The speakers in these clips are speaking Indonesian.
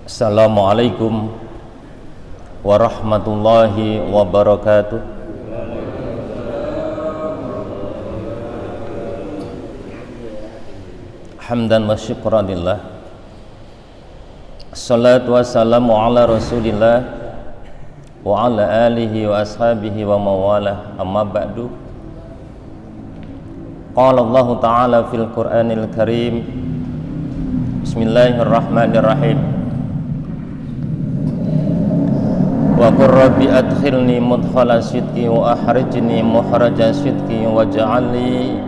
Assalamualaikum warahmatullahi wabarakatuh. Hamdan wa syukran lillah. Assalatu wassalamu ala rasulillah wa ala alihi wa ashabihi wa mawalah. Amma ba'du. Qala Allah ta'ala fil Qur'anil Karim. Bismillahirrahmanirrahim. Wa qur rabbi adkhilni mudkhala sidqi wa akhrijni mukhraja sidqi waj'alni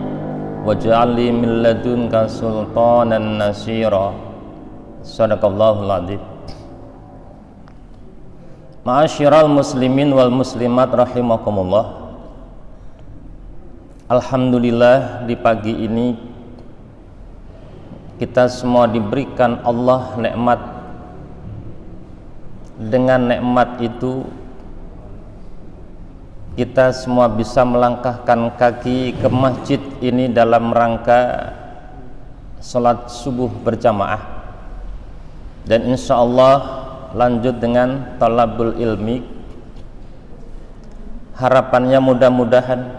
min ladunka sultanan nasira. Shadaqallahul adzim. Ma'asyiral muslimin wal muslimat rahimakumullah. Alhamdulillah, di pagi ini kita semua diberikan Allah nikmat. Dengan nikmat itu kita semua bisa melangkahkan kaki ke masjid ini dalam rangka salat subuh berjamaah, dan insya Allah lanjut dengan talabul ilmi. Harapannya mudah-mudahan,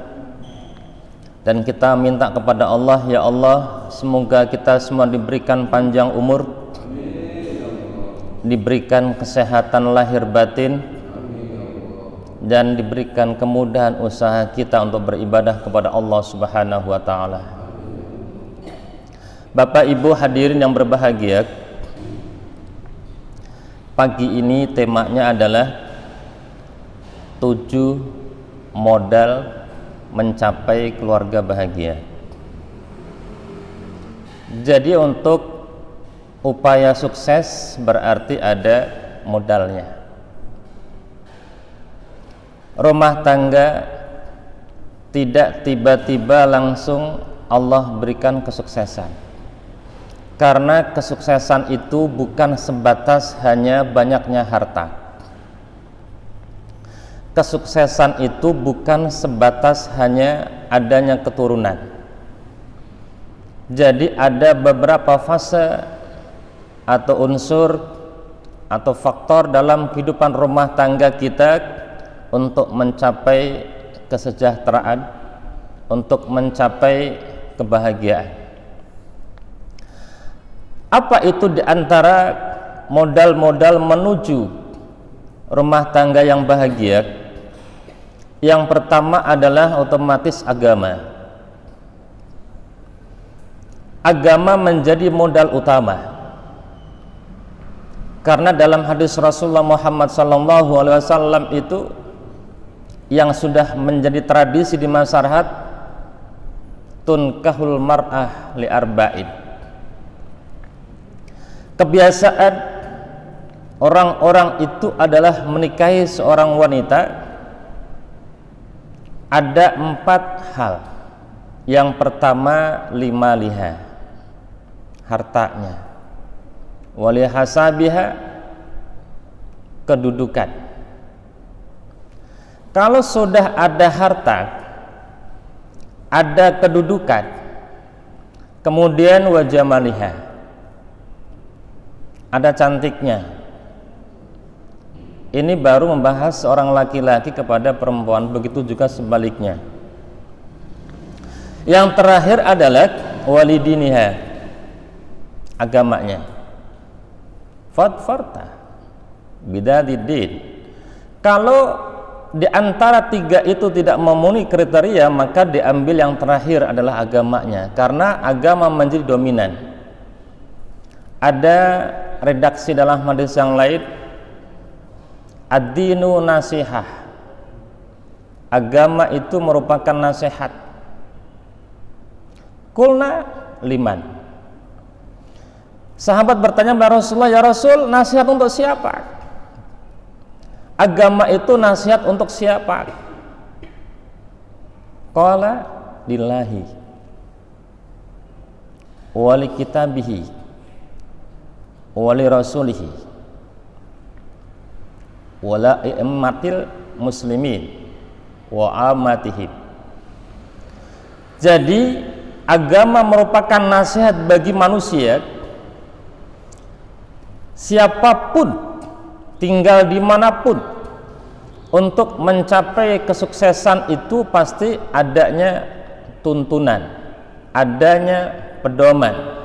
dan kita minta kepada Allah, ya Allah, semoga kita semua diberikan panjang umur, diberikan kesehatan lahir batin, dan diberikan kemudahan usaha kita untuk beribadah kepada Allah Subhanahu wa ta'ala. Bapak Ibu hadirin yang berbahagia, pagi ini temanya adalah 7 modal mencapai keluarga bahagia. Jadi untuk upaya sukses berarti ada modalnya. Rumah tangga tidak tiba-tiba langsung Allah berikan kesuksesan, karena kesuksesan itu bukan sebatas hanya banyaknya harta. Kesuksesan itu bukan sebatas hanya adanya keturunan. Jadi ada beberapa fase atau unsur atau faktor dalam kehidupan rumah tangga kita untuk mencapai kesejahteraan, untuk mencapai kebahagiaan. Apa itu diantara modal-modal menuju rumah tangga yang bahagia? Yang pertama adalah otomatis agama. Agama menjadi modal utama, karena dalam hadis Rasulullah Muhammad SAW itu yang sudah menjadi tradisi di masyarakat, tunkahul mar'ah li arba'in. Kebiasaan orang-orang itu adalah menikahi seorang wanita ada 4 hal. Yang pertama, liha, hartanya, walihasabiha, kedudukan. Kalau sudah ada harta, ada kedudukan, kemudian wajamaliha, ada cantiknya. Ini baru membahas seorang laki-laki kepada perempuan, begitu juga sebaliknya. Yang terakhir adalah walidiniha, agamanya. Fadfarta bidadidin. Kalau di antara 3 itu tidak memenuhi kriteria, maka diambil yang terakhir adalah agamanya, karena agama menjadi dominan. Ada redaksi dalam hadis yang lain, ad-dinu nasihah, agama itu merupakan nasihat. Kulna liman. Sahabat bertanya kepada Rasulullah, ya Rasul, nasihat untuk siapa? Agama itu nasihat untuk siapa? Qala lillahi wali kitabihi wali rasulihi wala i'ammatil muslimin wa amatihim. Jadi agama merupakan nasihat bagi manusia siapapun tinggal dimanapun, untuk mencapai kesuksesan itu pasti adanya tuntunan, adanya pedoman.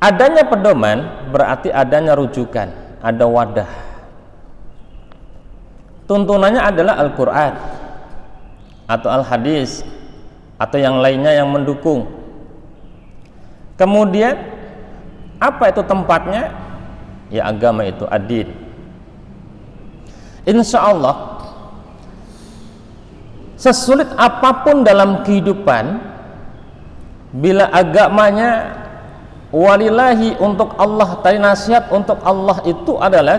Adanya pedoman berarti adanya rujukan, ada wadah. Tuntunannya adalah Al-Quran atau Al-Hadis atau yang lainnya yang mendukung. Kemudian apa itu tempatnya? Ya agama itu, ad-din. Insya Allah sesulit apapun dalam kehidupan, bila agamanya walillahi, untuk Allah, tadi nasihat untuk Allah itu adalah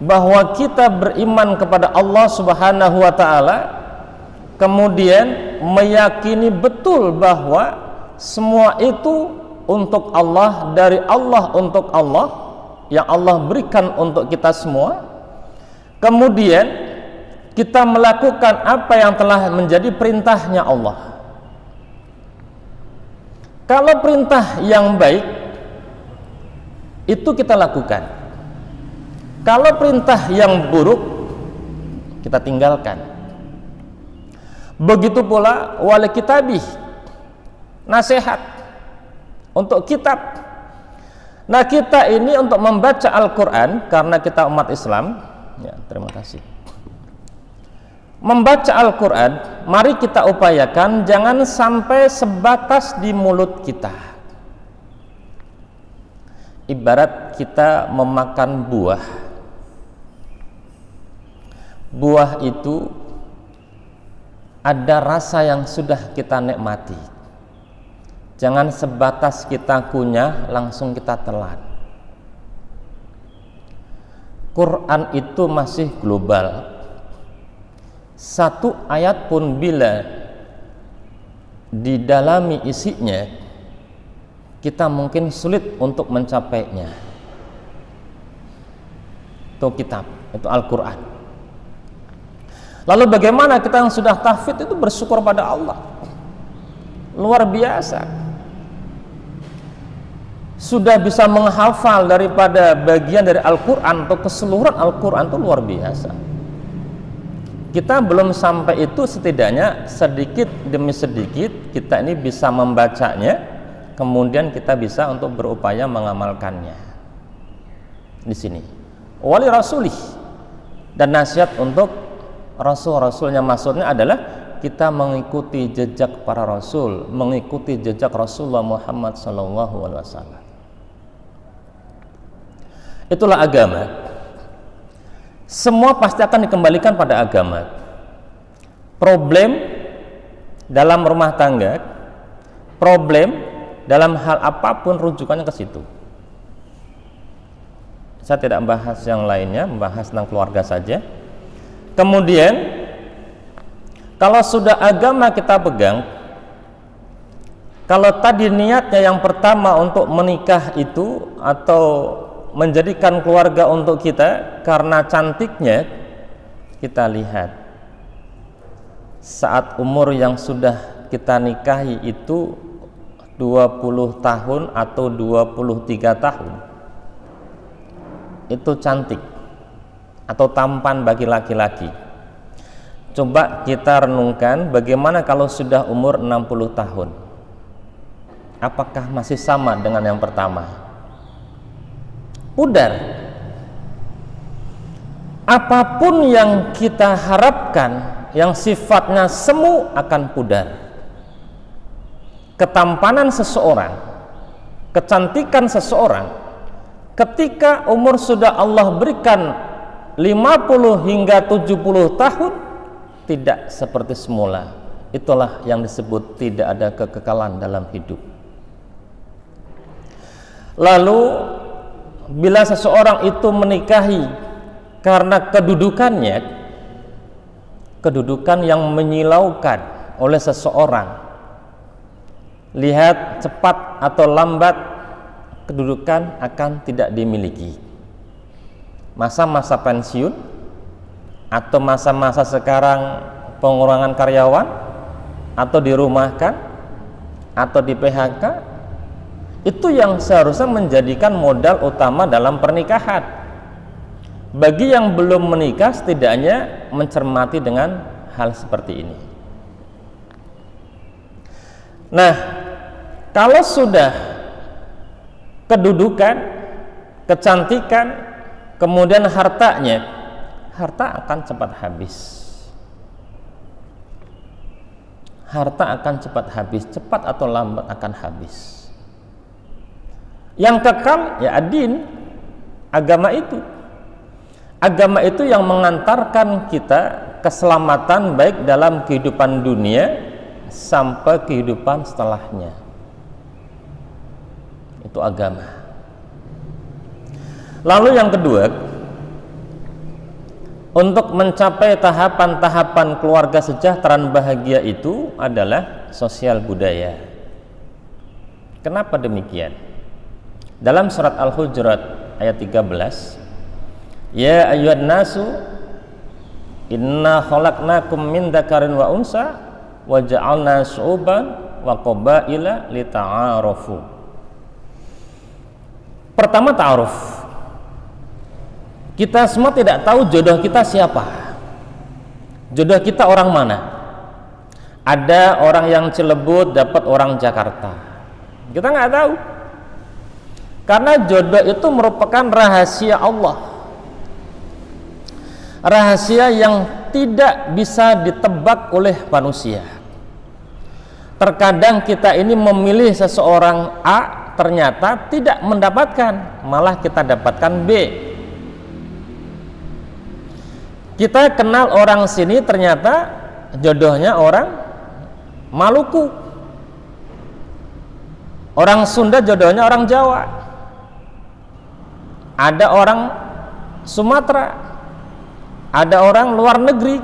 bahwa kita beriman kepada Allah Subhanahu wa Ta'ala, kemudian meyakini betul bahwa semua itu untuk Allah, dari Allah untuk Allah, yang Allah berikan untuk kita semua. Kemudian kita melakukan apa yang telah menjadi perintahnya Allah. Kalau perintah yang baik itu kita lakukan, kalau perintah yang buruk kita tinggalkan. Begitu pula wali kitabih, nasihat untuk kitab. Nah, kita ini untuk membaca Al-Quran, karena kita umat Islam, ya terima kasih, membaca Al-Quran, mari kita upayakan jangan sampai sebatas di mulut kita. Ibarat kita memakan buah. Buah itu ada rasa yang sudah kita nikmati. Jangan sebatas kita kunyah langsung kita telan. Quran itu masih global. Satu ayat pun bila didalami isinya, kita mungkin sulit untuk mencapainya. Itu kitab, itu Al-Quran. Lalu bagaimana kita yang sudah tahfidz itu bersyukur pada Allah? Luar biasa. Sudah bisa menghafal daripada bagian dari Al-Quran atau keseluruhan Al-Quran, itu luar biasa. Kita belum sampai itu, setidaknya sedikit demi sedikit kita ini bisa membacanya, kemudian kita bisa untuk berupaya mengamalkannya. Di sini wali rasulih, dan nasihat untuk rasul-rasulnya, maksudnya adalah kita mengikuti jejak para rasul, mengikuti jejak Rasulullah Muhammad SAW. Itulah agama. Semua pasti akan dikembalikan pada agama. Problem dalam rumah tangga, problem dalam hal apapun, rujukannya ke situ. Saya tidak membahas yang lainnya, membahas tentang keluarga saja. Kemudian kalau sudah agama kita pegang, kalau tadi niatnya yang pertama untuk menikah itu atau menjadikan keluarga untuk kita karena cantiknya, kita lihat saat umur yang sudah kita nikahi itu 20 tahun atau 23 tahun, itu cantik atau tampan bagi laki-laki. Coba kita renungkan bagaimana kalau sudah umur 60 tahun, apakah masih sama dengan yang pertama? Pudar. Apapun yang kita harapkan yang sifatnya semu akan pudar. Ketampanan seseorang, kecantikan seseorang, ketika umur sudah Allah berikan 50 hingga 70 tahun, tidak seperti semula. Itulah yang disebut tidak ada kekekalan dalam hidup. Lalu bila seseorang itu menikahi karena kedudukannya, kedudukan yang menyilaukan oleh seseorang, lihat cepat atau lambat kedudukan akan tidak dimiliki. Masa-masa pensiun atau masa-masa sekarang pengurangan karyawan atau dirumahkan atau di PHK, Itu yang seharusnya menjadikan modal utama dalam pernikahan. Bagi yang belum menikah, setidaknya mencermati dengan hal seperti ini. Nah, kalau sudah kedudukan, kecantikan, kemudian hartanya, harta akan cepat habis. Harta akan cepat habis, cepat atau lambat akan habis. Yang kekal ya ad-din, agama itu. Agama itu yang mengantarkan kita keselamatan baik dalam kehidupan dunia sampai kehidupan setelahnya. Itu agama. Lalu yang kedua, untuk mencapai tahapan-tahapan keluarga sejahtera dan bahagia itu adalah sosial budaya. Kenapa demikian? Dalam surat Al-Hujurat ayat 13, ya ayyuhan nasu inna khalaqnakum min dzakarin wa unsa wa ja'alna syu'uban wa qabaila lita'arafu. Pertama, ta'aruf. Kita semua tidak tahu jodoh kita siapa. Jodoh kita orang mana? Ada orang yang Cilebut dapat orang Jakarta. Kita nggak tahu. Karena jodoh itu merupakan rahasia Allah. Rahasia yang tidak bisa ditebak oleh manusia. Terkadang kita ini memilih seseorang A, ternyata tidak mendapatkan, malah kita dapatkan B. Kita kenal orang sini, ternyata jodohnya orang Maluku. Orang Sunda jodohnya orang Jawa. Ada orang Sumatera, ada orang luar negeri.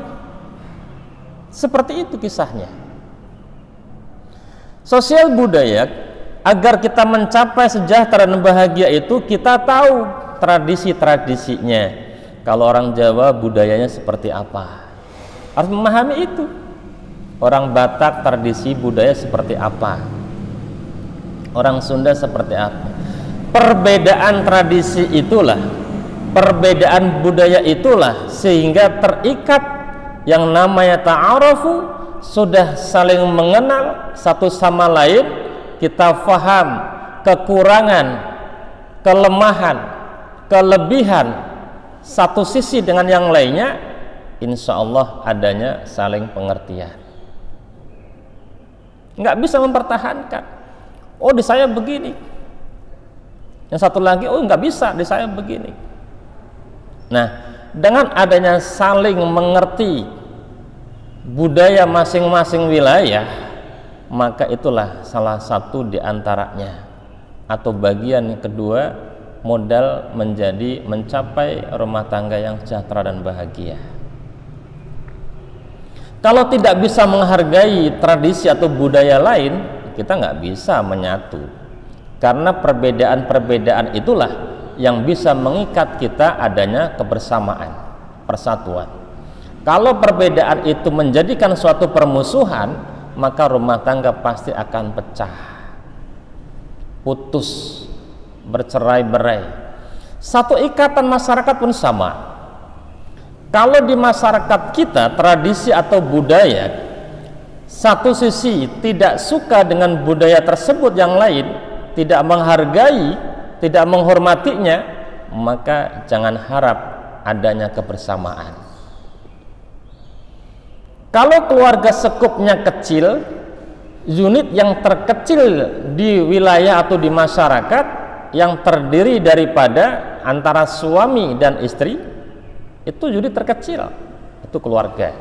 Seperti itu kisahnya. Sosial budaya, agar kita mencapai sejahtera dan bahagia itu, kita tahu tradisi-tradisinya. Kalau orang Jawa budayanya seperti apa, harus memahami itu. Orang Batak tradisi budaya seperti apa, orang Sunda seperti apa. Perbedaan tradisi itulah, perbedaan budaya itulah sehingga terikat yang namanya ta'arufu, sudah saling mengenal satu sama lain. Kita faham kekurangan, kelemahan, kelebihan satu sisi dengan yang lainnya, insya Allah adanya saling pengertian. Nggak bisa mempertahankan, oh di saya begini, yang satu lagi oh nggak bisa, di saya begini. Nah, dengan adanya saling mengerti budaya masing-masing wilayah, maka itulah salah satu di antaranya atau bagian kedua modal mencapai rumah tangga yang sejahtera dan bahagia. Kalau tidak bisa menghargai tradisi atau budaya lain, kita nggak bisa menyatu, karena perbedaan-perbedaan itulah yang bisa mengikat kita adanya kebersamaan, persatuan. Kalau perbedaan itu menjadikan suatu permusuhan, maka rumah tangga pasti akan pecah, putus, bercerai-berai. Satu ikatan masyarakat pun sama. Kalau di masyarakat kita tradisi atau budaya, satu sisi tidak suka dengan budaya tersebut, yang lain tidak menghargai, tidak menghormatinya, maka jangan harap adanya kebersamaan. Kalau keluarga sekupnya kecil, unit yang terkecil di wilayah atau di masyarakat yang terdiri daripada antara suami dan istri, itu unit terkecil, itu keluarga.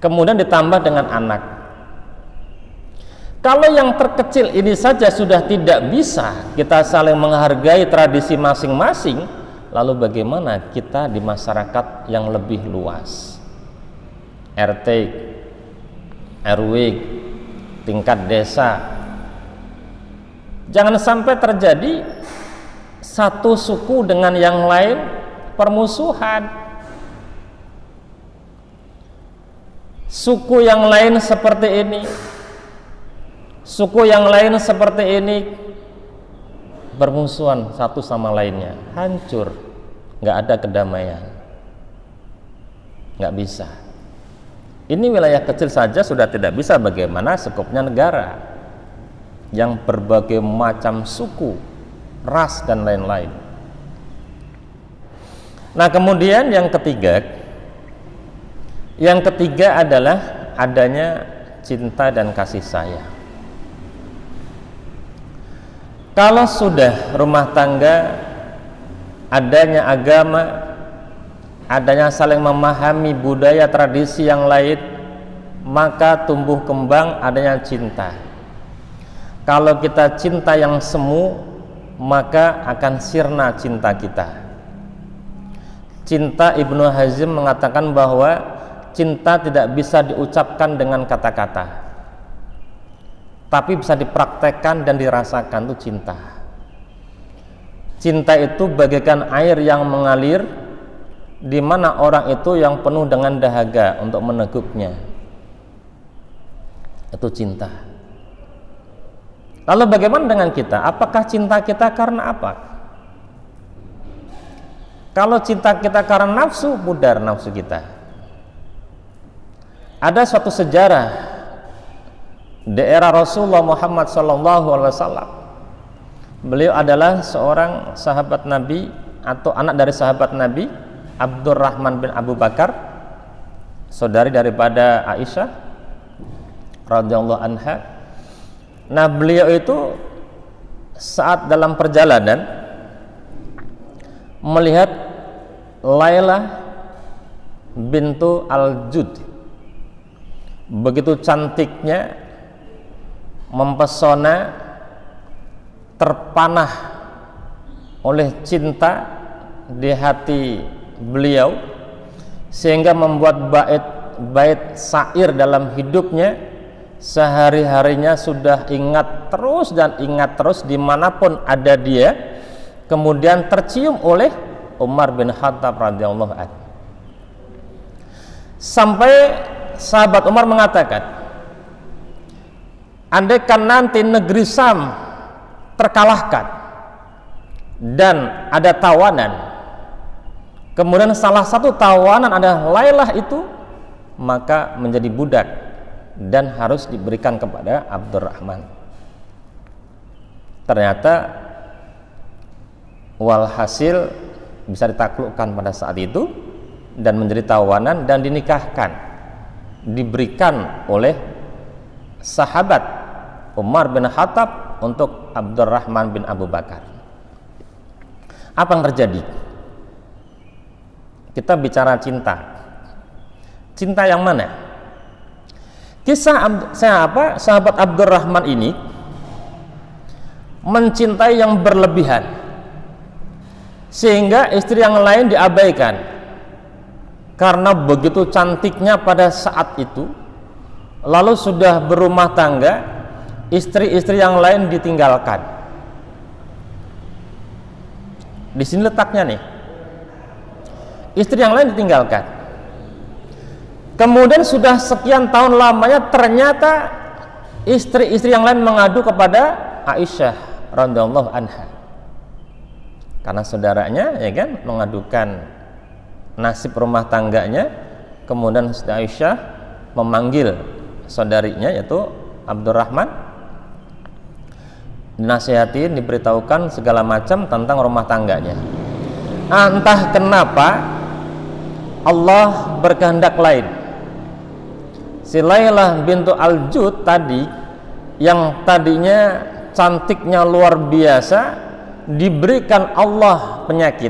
Kemudian ditambah dengan anak. Kalau yang terkecil ini saja sudah tidak bisa kita saling menghargai tradisi masing-masing, lalu bagaimana kita di masyarakat yang lebih luas? RT, RW, tingkat desa. Jangan sampai terjadi satu suku dengan yang lain permusuhan. Suku yang lain seperti ini, suku yang lain seperti ini, bermusuhan satu sama lainnya, hancur, nggak ada kedamaian, nggak bisa. Ini wilayah kecil saja sudah tidak bisa, bagaimana sekupnya negara yang berbagai macam suku, ras dan lain-lain. Nah, kemudian yang ketiga adalah adanya cinta dan kasih sayang. Kalau sudah rumah tangga, adanya agama, adanya saling memahami budaya tradisi yang lain, maka tumbuh kembang adanya cinta. Kalau kita cinta yang semu, maka akan sirna cinta kita. Cinta, Ibnu Hazm mengatakan bahwa cinta tidak bisa diucapkan dengan kata-kata, tapi bisa dipraktekkan dan dirasakan. Itu cinta. Cinta itu bagaikan air yang mengalir, di mana orang itu yang penuh dengan dahaga untuk meneguknya. Itu cinta. Lalu bagaimana dengan kita? Apakah cinta kita karena apa? Kalau cinta kita karena nafsu, pudar nafsu kita. Ada suatu sejarah di era Rasulullah Muhammad SAW. Beliau adalah seorang sahabat Nabi atau anak dari sahabat Nabi, Abdurrahman bin Abu Bakar, saudari daripada Aisyah radhiyallahu anha. Nah, beliau itu saat dalam perjalanan melihat Lailah bintu Al-Jud, begitu cantiknya, mempesona, terpanah oleh cinta di hati beliau, sehingga membuat bait syair dalam hidupnya. Sehari-harinya sudah ingat terus dan ingat terus dimanapun ada dia. Kemudian tercium oleh Umar bin Khattab radhiyallahu anhu, sampai sahabat Umar mengatakan, andaikan nanti negeri Sam terkalahkan dan ada tawanan, kemudian salah satu tawanan adalah Lailah itu, maka menjadi budak dan harus diberikan kepada Abdurrahman. Ternyata walhasil bisa ditaklukkan pada saat itu dan menjadi tawanan dan dinikahkan, diberikan oleh sahabat Umar bin Khattab untuk Abdurrahman bin Abu Bakar. Apa yang terjadi? Kita bicara cinta. Cinta yang mana? Kisah sahabat Abdurrahman ini mencintai yang berlebihan, sehingga istri yang lain diabaikan karena begitu cantiknya pada saat itu. Lalu sudah berumah tangga, istri-istri yang lain ditinggalkan. Di sini letaknya nih, istri yang lain ditinggalkan. Kemudian sudah sekian tahun lamanya, ternyata istri-istri yang lain mengadu kepada Aisyah radhiyallahu anha, karena saudaranya, ya kan, mengadukan nasib rumah tangganya. Kemudian Aisyah memanggil saudarinya yaitu Abdurrahman, dinasihatin, diberitahukan segala macam tentang rumah tangganya. Entah kenapa Allah berkehendak lain. Si Lailah bintu Al-Jud tadi, yang tadinya cantiknya luar biasa, diberikan Allah penyakit.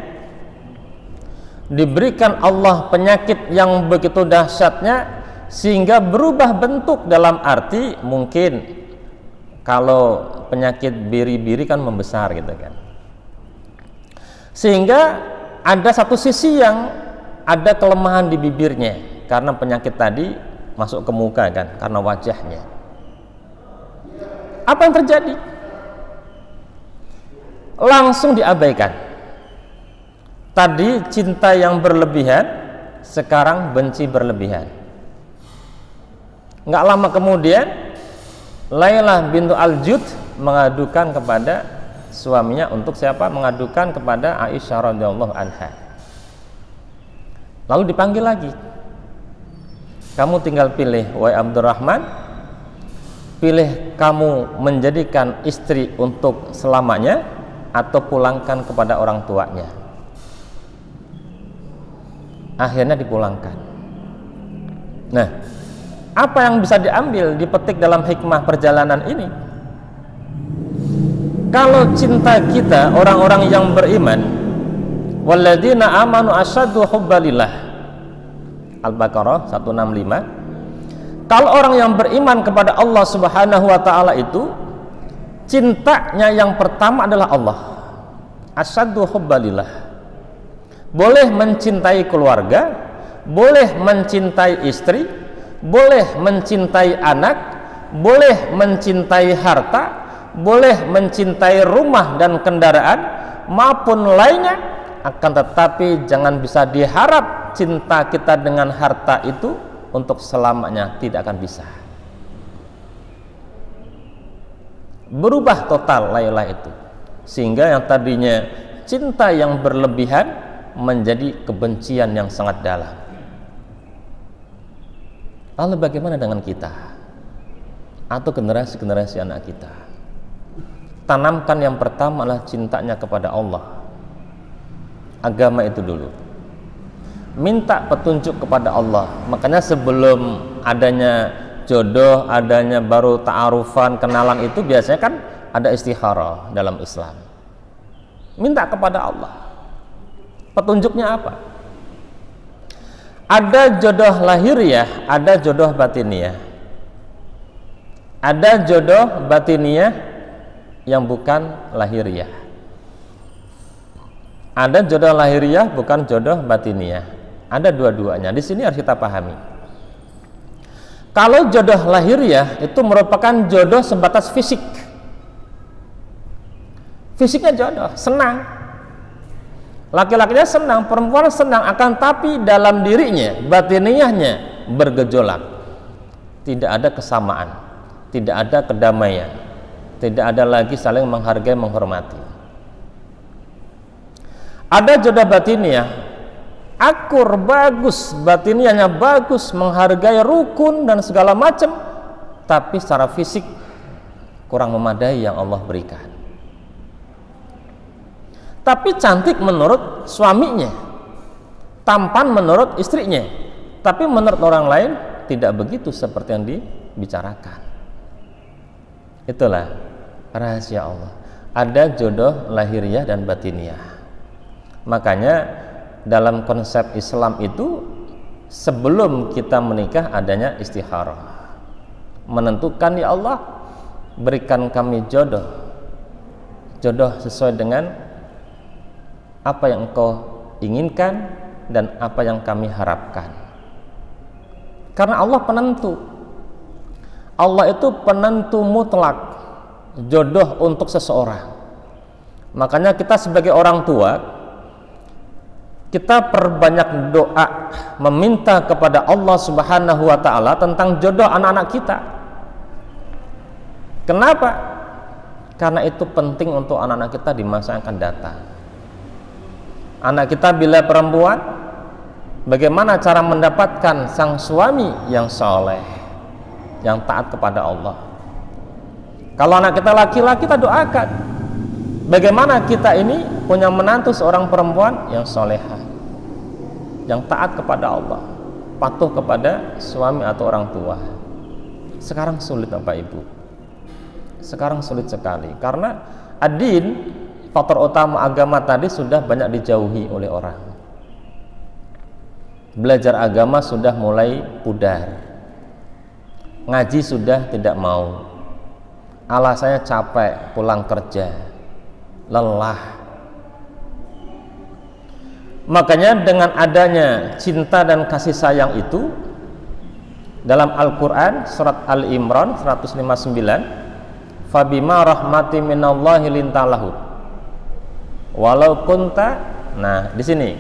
Diberikan Allah penyakit yang begitu dahsyatnya, sehingga berubah bentuk. Dalam arti, mungkin kalau penyakit biri-biri kan membesar gitu kan, sehingga ada satu sisi yang ada kelemahan di bibirnya karena penyakit tadi masuk ke muka kan, karena wajahnya. Apa yang terjadi? Langsung diabaikan. Tadi cinta yang berlebihan, sekarang benci berlebihan. Nggak lama kemudian Lailah bintu Al-Jud mengadukan kepada suaminya untuk siapa? Mengadukan kepada Aisyah radhiyallahu anha. Lalu dipanggil lagi. Kamu tinggal pilih, wahai Abdurrahman, pilih kamu menjadikan istri untuk selamanya atau pulangkan kepada orang tuanya. Akhirnya dipulangkan. Nah, apa yang bisa diambil, dipetik dalam hikmah perjalanan ini? Kalau cinta kita, orang-orang yang beriman, walladzina amanu asyaddu hubbalillah, Al-Baqarah 165. Kalau orang yang beriman kepada Allah Subhanahu wa taala itu, cintanya yang pertama adalah Allah. Asyaddu hubbalillah. Boleh mencintai keluarga, boleh mencintai istri, boleh mencintai anak, boleh mencintai harta, boleh mencintai rumah dan kendaraan maupun lainnya, akan tetapi jangan bisa diharap cinta kita dengan harta itu untuk selamanya, tidak akan bisa. Berubah total layla itu, sehingga yang tadinya cinta yang berlebihan menjadi kebencian yang sangat dalam. Lalu bagaimana dengan kita atau generasi-generasi anak kita? Tanamkan yang pertama adalah cintanya kepada Allah, agama itu dulu. Minta petunjuk kepada Allah. Makanya sebelum adanya jodoh, adanya baru ta'arufan, kenalan, itu biasanya kan ada istikharah dalam Islam. Minta kepada Allah. Petunjuknya apa? Ada jodoh lahiriah, ada jodoh batiniah. Ada jodoh batiniah yang bukan lahiriah. Ada jodoh lahiriah bukan jodoh batiniah. Ada dua-duanya. Di sini harus kita pahami. Kalau jodoh lahiriah itu merupakan jodoh sebatas fisik. Fisiknya jodoh, senang. Laki-lakinya senang, perempuan senang, akan tapi dalam dirinya, batiniyahnya bergejolak. Tidak ada kesamaan, tidak ada kedamaian, tidak ada lagi saling menghargai, menghormati. Ada jodoh batiniyah, akur, bagus, batiniyahnya bagus, menghargai, rukun dan segala macam, tapi secara fisik kurang memadai yang Allah berikan. Tapi cantik menurut suaminya, tampan menurut istrinya, tapi menurut orang lain tidak begitu seperti yang dibicarakan. Itulah rahasia Allah. Ada jodoh lahiriah dan batiniah. Makanya dalam konsep Islam itu, sebelum kita menikah adanya istikharah, menentukan, ya Allah, berikan kami jodoh sesuai dengan apa yang Engkau inginkan dan apa yang kami harapkan. Karena Allah penentu. Allah itu penentu mutlak jodoh untuk seseorang. Makanya kita sebagai orang tua, kita perbanyak doa meminta kepada Allah Subhanahu wa taala tentang jodoh anak-anak kita. Kenapa? Karena itu penting untuk anak-anak kita di masa yang akan datang. Anak kita bila perempuan, bagaimana cara mendapatkan sang suami yang soleh, yang taat kepada Allah? Kalau anak kita laki-laki, kita doakan bagaimana kita ini punya menantu seorang perempuan yang solehah, yang taat kepada Allah, patuh kepada suami atau orang tua. Sekarang sulit Bapak Ibu, sekarang sulit sekali, karena ad-din, faktor utama agama tadi, sudah banyak dijauhi oleh orang. Belajar agama sudah mulai pudar, ngaji sudah tidak mau, alasannya capek, pulang kerja, lelah. Makanya dengan adanya cinta dan kasih sayang itu, dalam Al-Quran surat Al-Imran 159, fabima rahmati minallahi lintalahu walau kunta. Nah, di sini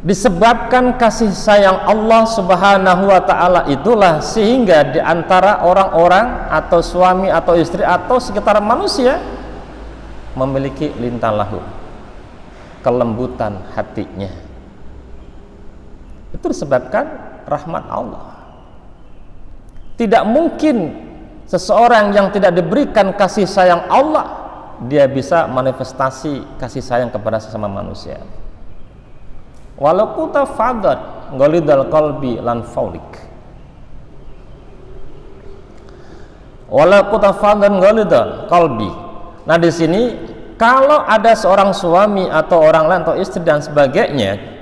disebabkan kasih sayang Allah Subhanahu wa taala itulah sehingga di antara orang-orang atau suami atau istri atau sekitar manusia memiliki lintalahu, kelembutan hatinya. Itu disebabkan rahmat Allah. Tidak mungkin seseorang yang tidak diberikan kasih sayang Allah, dia bisa manifestasi kasih sayang kepada sesama manusia. Walau kunta fadad ghalidal qalbi lan faulik. Walau kunta fadan ghalidal qalbi. Nah, di sini kalau ada seorang suami atau orang lain atau istri dan sebagainya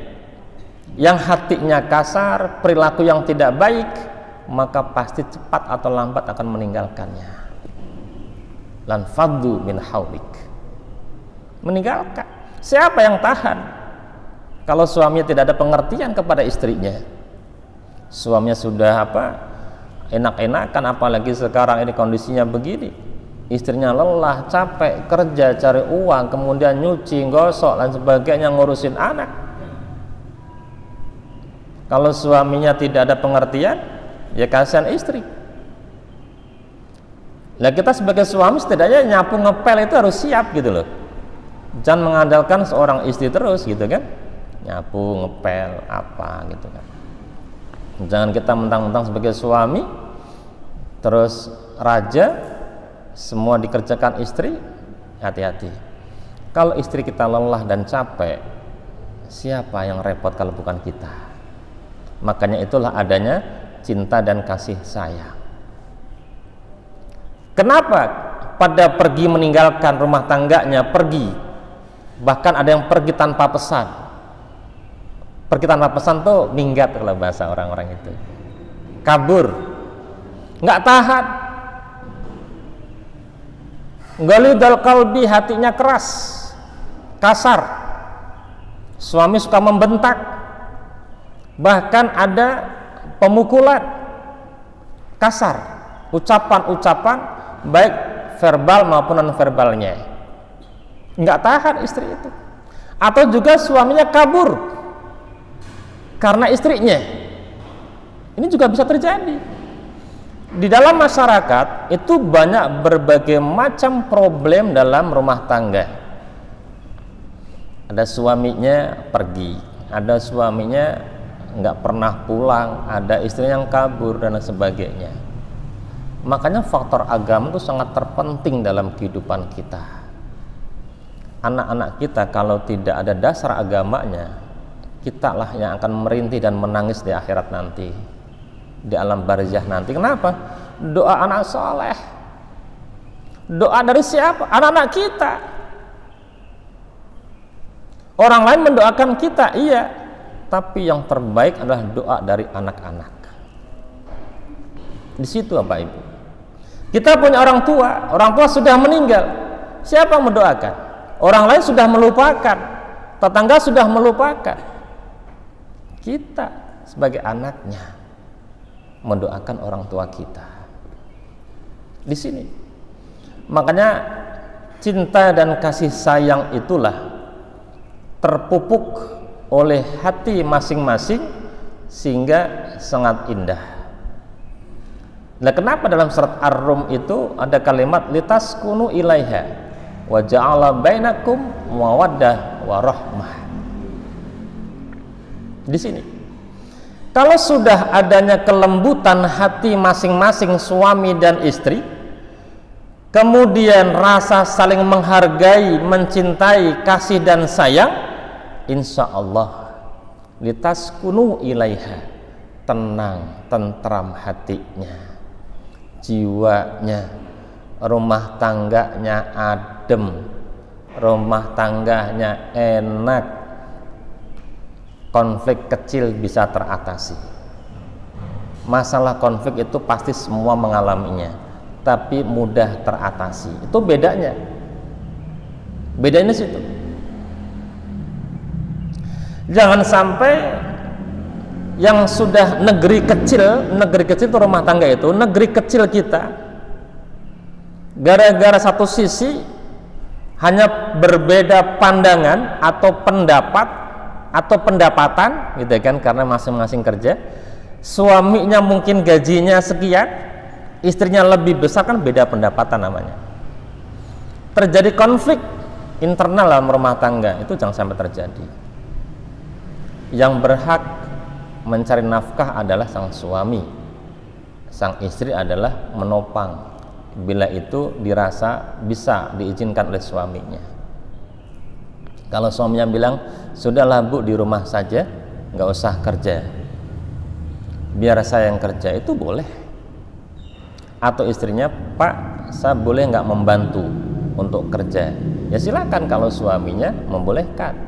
yang hatinya kasar, perilaku yang tidak baik, maka pasti cepat atau lambat akan meninggalkannya. Lan faddu min haulik, meninggalkan. Siapa yang tahan kalau suaminya tidak ada pengertian kepada istrinya? Suaminya sudah enak-enakan, apalagi sekarang ini kondisinya begini, istrinya lelah, capek, kerja, cari uang, kemudian nyuci, gosok dan sebagainya, ngurusin anak. Kalau suaminya tidak ada pengertian, ya kasihan istri. Nah, kita sebagai suami setidaknya nyapu ngepel itu harus siap gitu loh. Jangan mengandalkan seorang istri terus gitu kan, nyapu ngepel apa gitu kan. Jangan kita mentang-mentang sebagai suami terus raja, semua dikerjakan istri. Hati-hati, kalau istri kita lelah dan capek, siapa yang repot kalau bukan kita? Makanya itulah adanya cinta dan kasih sayang. Kenapa pada pergi meninggalkan rumah tangganya, pergi, bahkan ada yang pergi tanpa pesan. Pergi tanpa pesan tuh minggat kalau bahasa orang-orang itu, kabur, nggak tahan. Ghalidal qalbi, hatinya keras, kasar. Suami suka membentak, bahkan ada pemukulan, kasar, ucapan-ucapan baik verbal maupun non verbalnya. Nggak tahan istri itu. Atau juga suaminya kabur karena istrinya. Ini juga bisa terjadi. Di dalam masyarakat itu banyak berbagai macam problem dalam rumah tangga. Ada suaminya pergi, ada suaminya nggak pernah pulang, ada istrinya yang kabur dan sebagainya. Makanya faktor agama itu sangat terpenting dalam kehidupan kita. Anak-anak kita kalau tidak ada dasar agamanya, kita lah yang akan merintih dan menangis di akhirat nanti, di alam barzah nanti. Kenapa? Doa anak soleh. Doa dari siapa? Anak-anak kita. Orang lain mendoakan kita, iya, tapi yang terbaik adalah doa dari anak-anak. Di situ Bapak Ibu. Kita punya orang tua sudah meninggal. Siapa yang mendoakan? Orang lain sudah melupakan, tetangga sudah melupakan. Kita sebagai anaknya mendoakan orang tua kita. Di sini. Makanya cinta dan kasih sayang itulah terpupuk oleh hati masing-masing sehingga sangat indah. Nah, kenapa dalam surat Ar-Rum itu ada kalimat litaskunu ilaiha wa ja'ala bainakum mawaddah wa rahmah. Di sini. Kalau sudah adanya kelembutan hati masing-masing suami dan istri, kemudian rasa saling menghargai, mencintai, kasih dan sayang, insya Allah litaskunu ilaiha, tenang, tentram hatinya, jiwanya, rumah tangganya adem, rumah tangganya enak, konflik kecil bisa teratasi. Masalah konflik itu pasti semua mengalaminya, tapi mudah teratasi. Itu bedanya. Bedanya situ. Jangan sampai yang sudah negeri kecil itu rumah tangga itu, negeri kecil kita, gara-gara satu sisi hanya berbeda pandangan atau pendapat atau pendapatan gitu kan, karena masing-masing kerja, suaminya mungkin gajinya sekian, istrinya lebih besar, kan beda pendapatan namanya. Terjadi konflik internal dalam rumah tangga itu jangan sampai terjadi. Yang berhak mencari nafkah adalah sang suami, sang istri adalah menopang bila itu dirasa bisa diizinkan oleh suaminya. Kalau suaminya bilang, sudahlah bu, di rumah saja, nggak usah kerja, biar saya yang kerja, itu boleh. Atau istrinya, pak, saya boleh nggak membantu untuk kerja? Ya silakan kalau suaminya membolehkan.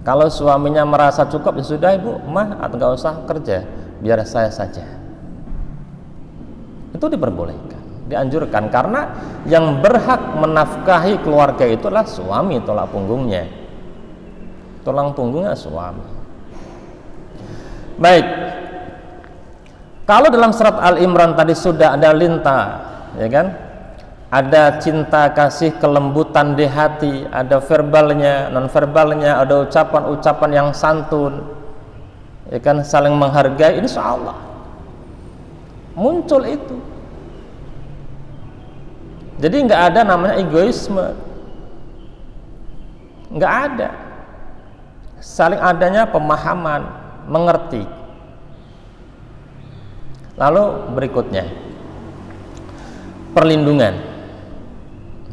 Kalau suaminya merasa cukup, ya sudah ibu, mah, atau nggak usah kerja, biar saya saja. Itu diperbolehkan, dianjurkan, karena yang berhak menafkahi keluarga itulah suami, tulang punggungnya. Tulang punggungnya suami. Baik. Kalau dalam surat Al-Imran tadi sudah ada lintah, ya kan? Ada cinta kasih, kelembutan di hati, ada verbalnya, non verbalnya, ada ucapan-ucapan yang santun, ya kan, saling menghargai, insya Allah muncul itu. Jadi nggak ada namanya egoisme, nggak ada. Saling adanya pemahaman, mengerti. Lalu berikutnya perlindungan.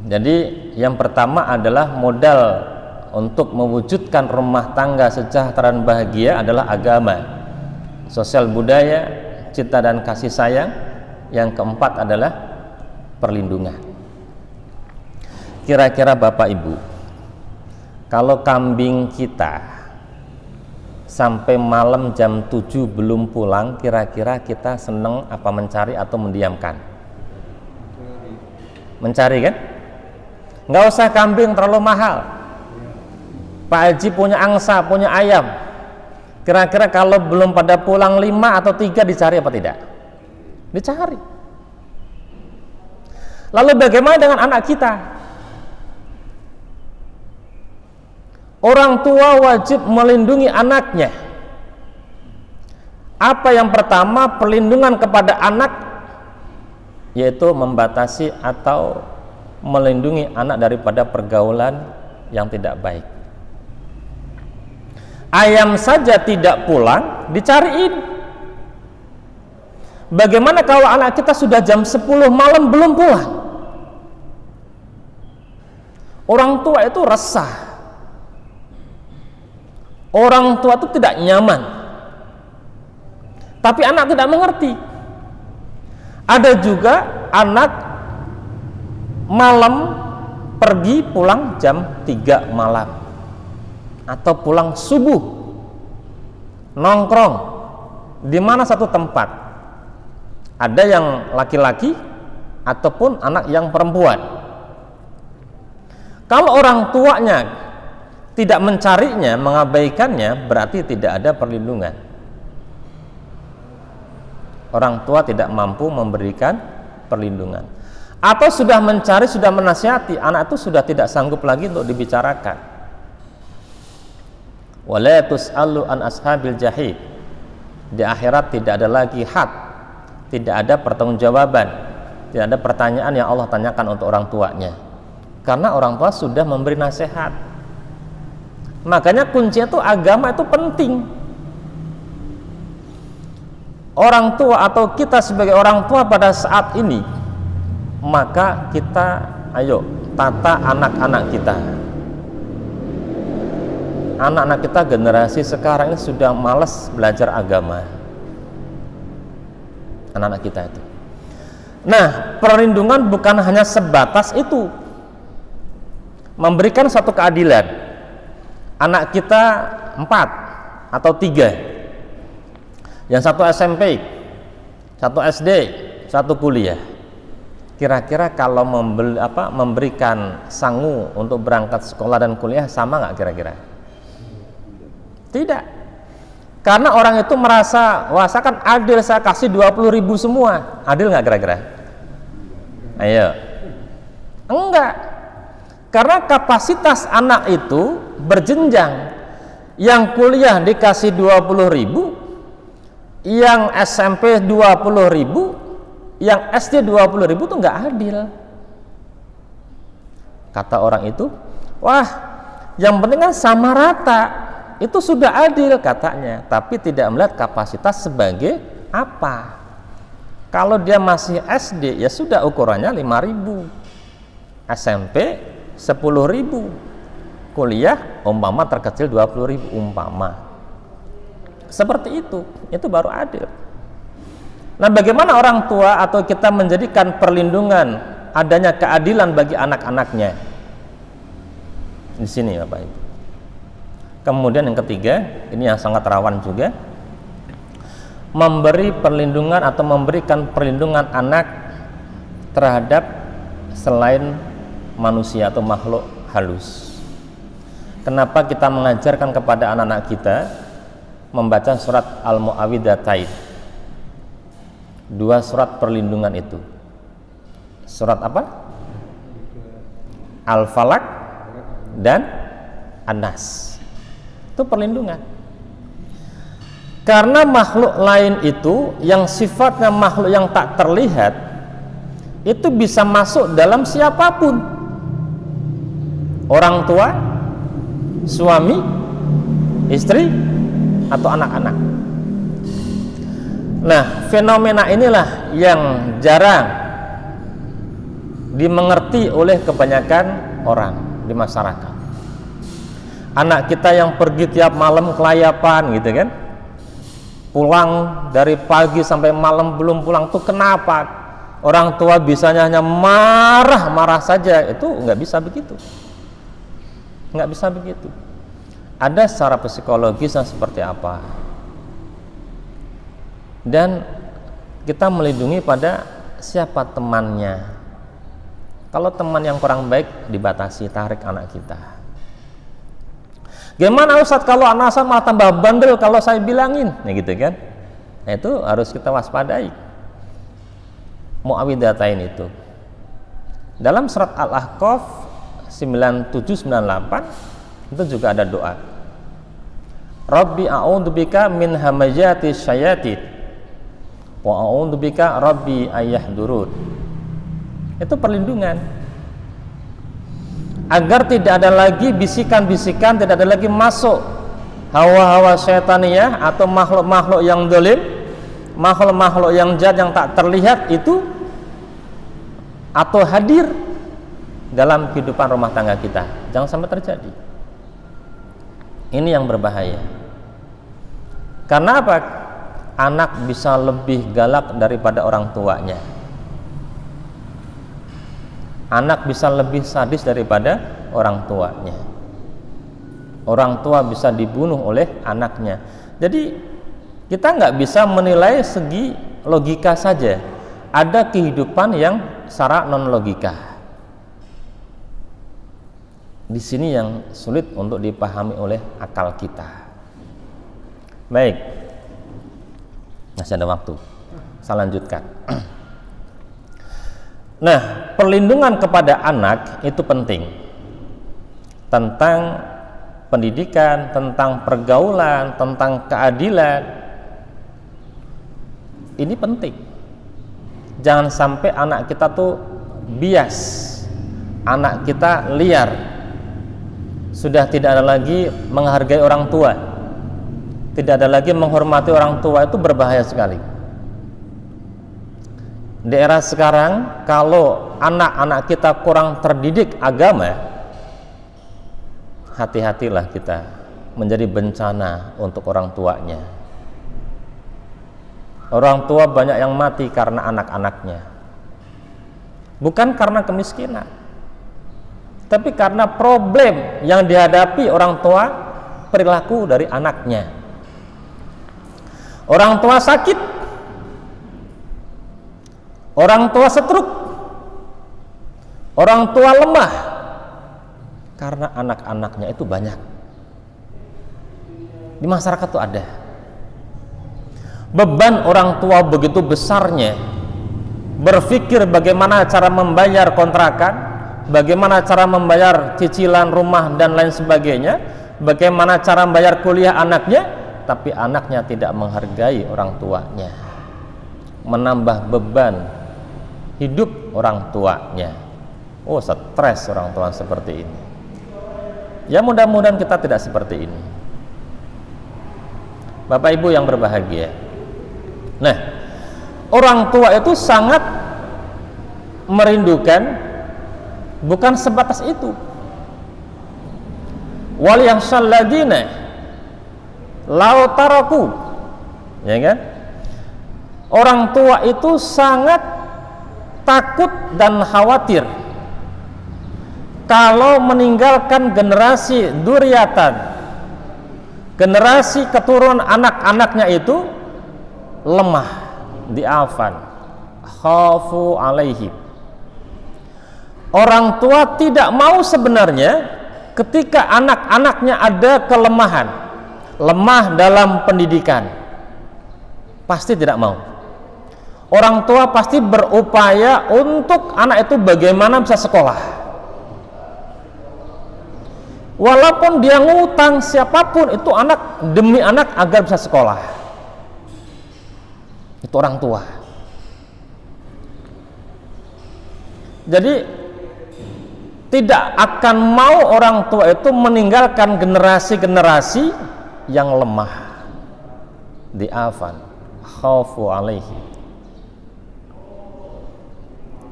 Jadi yang pertama adalah modal untuk mewujudkan rumah tangga sejahtera dan bahagia adalah agama, sosial budaya, cinta dan kasih sayang. Yang keempat adalah perlindungan. Kira-kira Bapak Ibu, kalau kambing kita sampai malam jam 7 belum pulang, kira-kira kita seneng apa mencari atau mendiamkan? Mencari kan? Nggak usah kambing terlalu mahal. Pak Haji punya angsa, punya ayam. Kira-kira kalau belum pada pulang 5 atau 3 dicari apa tidak? Dicari. Lalu bagaimana dengan anak kita? Orang tua wajib melindungi anaknya. Apa yang pertama, perlindungan kepada anak, yaitu membatasi atau melindungi anak daripada pergaulan yang tidak baik. Ayam saja tidak pulang, dicariin. Bagaimana kalau anak kita sudah jam 10 malam belum pulang? Orang tua itu resah. Orang tua itu tidak nyaman. Tapi anak tidak mengerti. Ada juga anak malam pergi pulang jam 3 malam atau pulang subuh, nongkrong di mana satu tempat. Ada yang laki-laki ataupun anak yang perempuan. Kalau orang tuanya tidak mencarinya, mengabaikannya, berarti tidak ada perlindungan. Orang tua tidak mampu memberikan perlindungan. Atau sudah mencari, sudah menasihati, anak itu sudah tidak sanggup lagi untuk dibicarakan. Wala tus'alu an ashabil jahid. Di akhirat tidak ada lagi had, tidak ada pertanggungjawaban, tidak ada pertanyaan yang Allah tanyakan untuk orang tuanya. Karena orang tua sudah memberi nasihat. Makanya kuncinya itu agama itu penting. Orang tua atau kita sebagai orang tua pada saat ini, maka kita ayo tata anak-anak kita. Anak-anak kita generasi sekarang ini sudah malas belajar agama. Anak-anak kita itu. Nah, perlindungan bukan hanya sebatas itu. Memberikan satu keadilan. Anak kita 4 atau 3. Yang satu SMP, satu SD, satu kuliah. Kira-kira kalau memberikan sangu untuk berangkat sekolah dan kuliah sama nggak kira-kira? Tidak. Karena orang itu merasa, wah saya kan adil, saya kasih 20.000 semua. Adil nggak kira-kira? Ayo. Enggak. Karena kapasitas anak itu berjenjang. Yang kuliah dikasih 20.000, yang SMP 20.000, yang SD 20.000 itu nggak adil. Kata orang itu, wah, yang penting kan sama rata, itu sudah adil katanya, tapi tidak melihat kapasitas sebagai apa. Kalau dia masih SD, ya sudah ukurannya 5.000, SMP 10.000, kuliah umpama terkecil 20.000 umpama. Seperti itu baru adil. Nah, bagaimana orang tua atau kita menjadikan perlindungan adanya keadilan bagi anak-anaknya? Di sini Bapak Ibu. Kemudian yang ketiga, ini yang sangat rawan juga, memberi perlindungan atau memberikan perlindungan anak terhadap selain manusia atau makhluk halus. Kenapa kita mengajarkan kepada anak-anak kita membaca surat Al-Mu'awwidhatain? 2 surat perlindungan itu. Surat apa? Al-Falaq dan An-Nas. Itu perlindungan. Karena makhluk lain itu yang sifatnya makhluk yang tak terlihat, itu bisa masuk dalam siapapun. Orang tua, suami, istri, atau anak-anak. Nah, fenomena inilah yang jarang dimengerti oleh kebanyakan orang di masyarakat. Anak kita yang pergi tiap malam kelayapan gitu kan, pulang dari pagi sampai malam belum pulang tuh kenapa? Orang tua bisanya hanya marah-marah saja, itu nggak bisa begitu. Nggak bisa begitu. Ada secara psikologisnya seperti apa? Dan kita melindungi pada siapa temannya. Kalau teman yang kurang baik, dibatasi, tarik anak kita. Gimana Ustadz kalau anak saya malah tambah bandel kalau saya bilangin? Nah gitu kan. Nah itu harus kita waspadai. Mu'awwidhatain itu. Dalam surat Al-Ahqaf 97-98 itu juga ada doa. Rabbi a'udzubika min hamazati syayatin wa a'udzubika rabbi ayyahdurun. Itu perlindungan agar tidak ada lagi bisikan-bisikan, tidak ada lagi masuk hawa-hawa syaitaniyah atau makhluk-makhluk yang zalim, makhluk-makhluk yang jahat yang tak terlihat itu atau hadir dalam kehidupan rumah tangga kita. Jangan sampai terjadi. Ini yang berbahaya. Karena apa? Anak bisa lebih galak daripada orang tuanya. Anak bisa lebih sadis daripada orang tuanya. Orang tua bisa dibunuh oleh anaknya. Jadi kita nggak bisa menilai segi logika saja. Ada kehidupan yang secara non logika. Di sini yang sulit untuk dipahami oleh akal kita. Baik, masih ada waktu. Saya lanjutkan. Nah, perlindungan kepada anak itu penting. Tentang pendidikan, tentang pergaulan, tentang keadilan. Ini penting. Jangan sampai anak kita tuh bias. Anak kita liar. Sudah tidak ada lagi menghargai orang tua. Tidak ada lagi menghormati orang tua, itu berbahaya sekali. Di era sekarang, kalau anak-anak kita kurang terdidik agama, hati-hatilah kita menjadi bencana untuk orang tuanya. Orang tua banyak yang mati karena anak-anaknya. Bukan karena kemiskinan, tapi karena problem yang dihadapi orang tua, perilaku dari anaknya. Orang tua sakit, orang tua stroke, orang tua lemah karena anak-anaknya itu banyak. Di masyarakat itu ada. Beban orang tua begitu besarnya, berpikir bagaimana cara membayar kontrakan, bagaimana cara membayar cicilan rumah dan lain sebagainya, bagaimana cara membayar kuliah anaknya, tapi anaknya tidak menghargai orang tuanya, menambah beban hidup orang tuanya. Oh, stres orang tua seperti ini. Ya mudah-mudahan kita tidak seperti ini. Bapak Ibu yang berbahagia. Nah, orang tua itu sangat merindukan, bukan sebatas itu. Wal yakhshal ladina law taraku, ya kan? Orang tua itu sangat takut dan khawatir kalau meninggalkan generasi dzurriatan, generasi keturunan anak-anaknya itu lemah, diafan, khafu alaihi. Orang tua tidak mau sebenarnya ketika anak-anaknya ada kelemahan, lemah dalam pendidikan, pasti tidak mau. Orang tua pasti berupaya untuk anak itu bagaimana bisa sekolah. Walaupun dia ngutang siapapun, itu anak demi anak agar bisa sekolah. Itu orang tua. Jadi tidak akan mau orang tua itu meninggalkan generasi-generasi yang lemah, diafan, khaufu alaihi.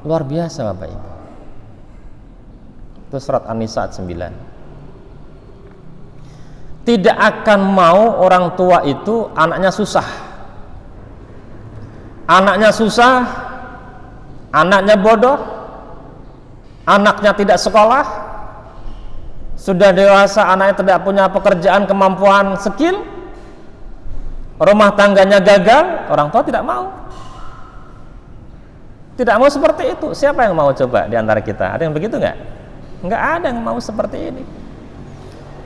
Luar biasa Bapak Ibu. Itu surat An-Nisa 9. Tidak akan mau orang tua itu anaknya susah. Anaknya susah, anaknya bodoh, anaknya tidak sekolah, sudah dewasa anaknya tidak punya pekerjaan, kemampuan, skill, rumah tangganya gagal, orang tua tidak mau. Tidak mau seperti itu. Siapa yang mau coba di antara kita? Ada yang begitu nggak? Nggak ada yang mau seperti ini.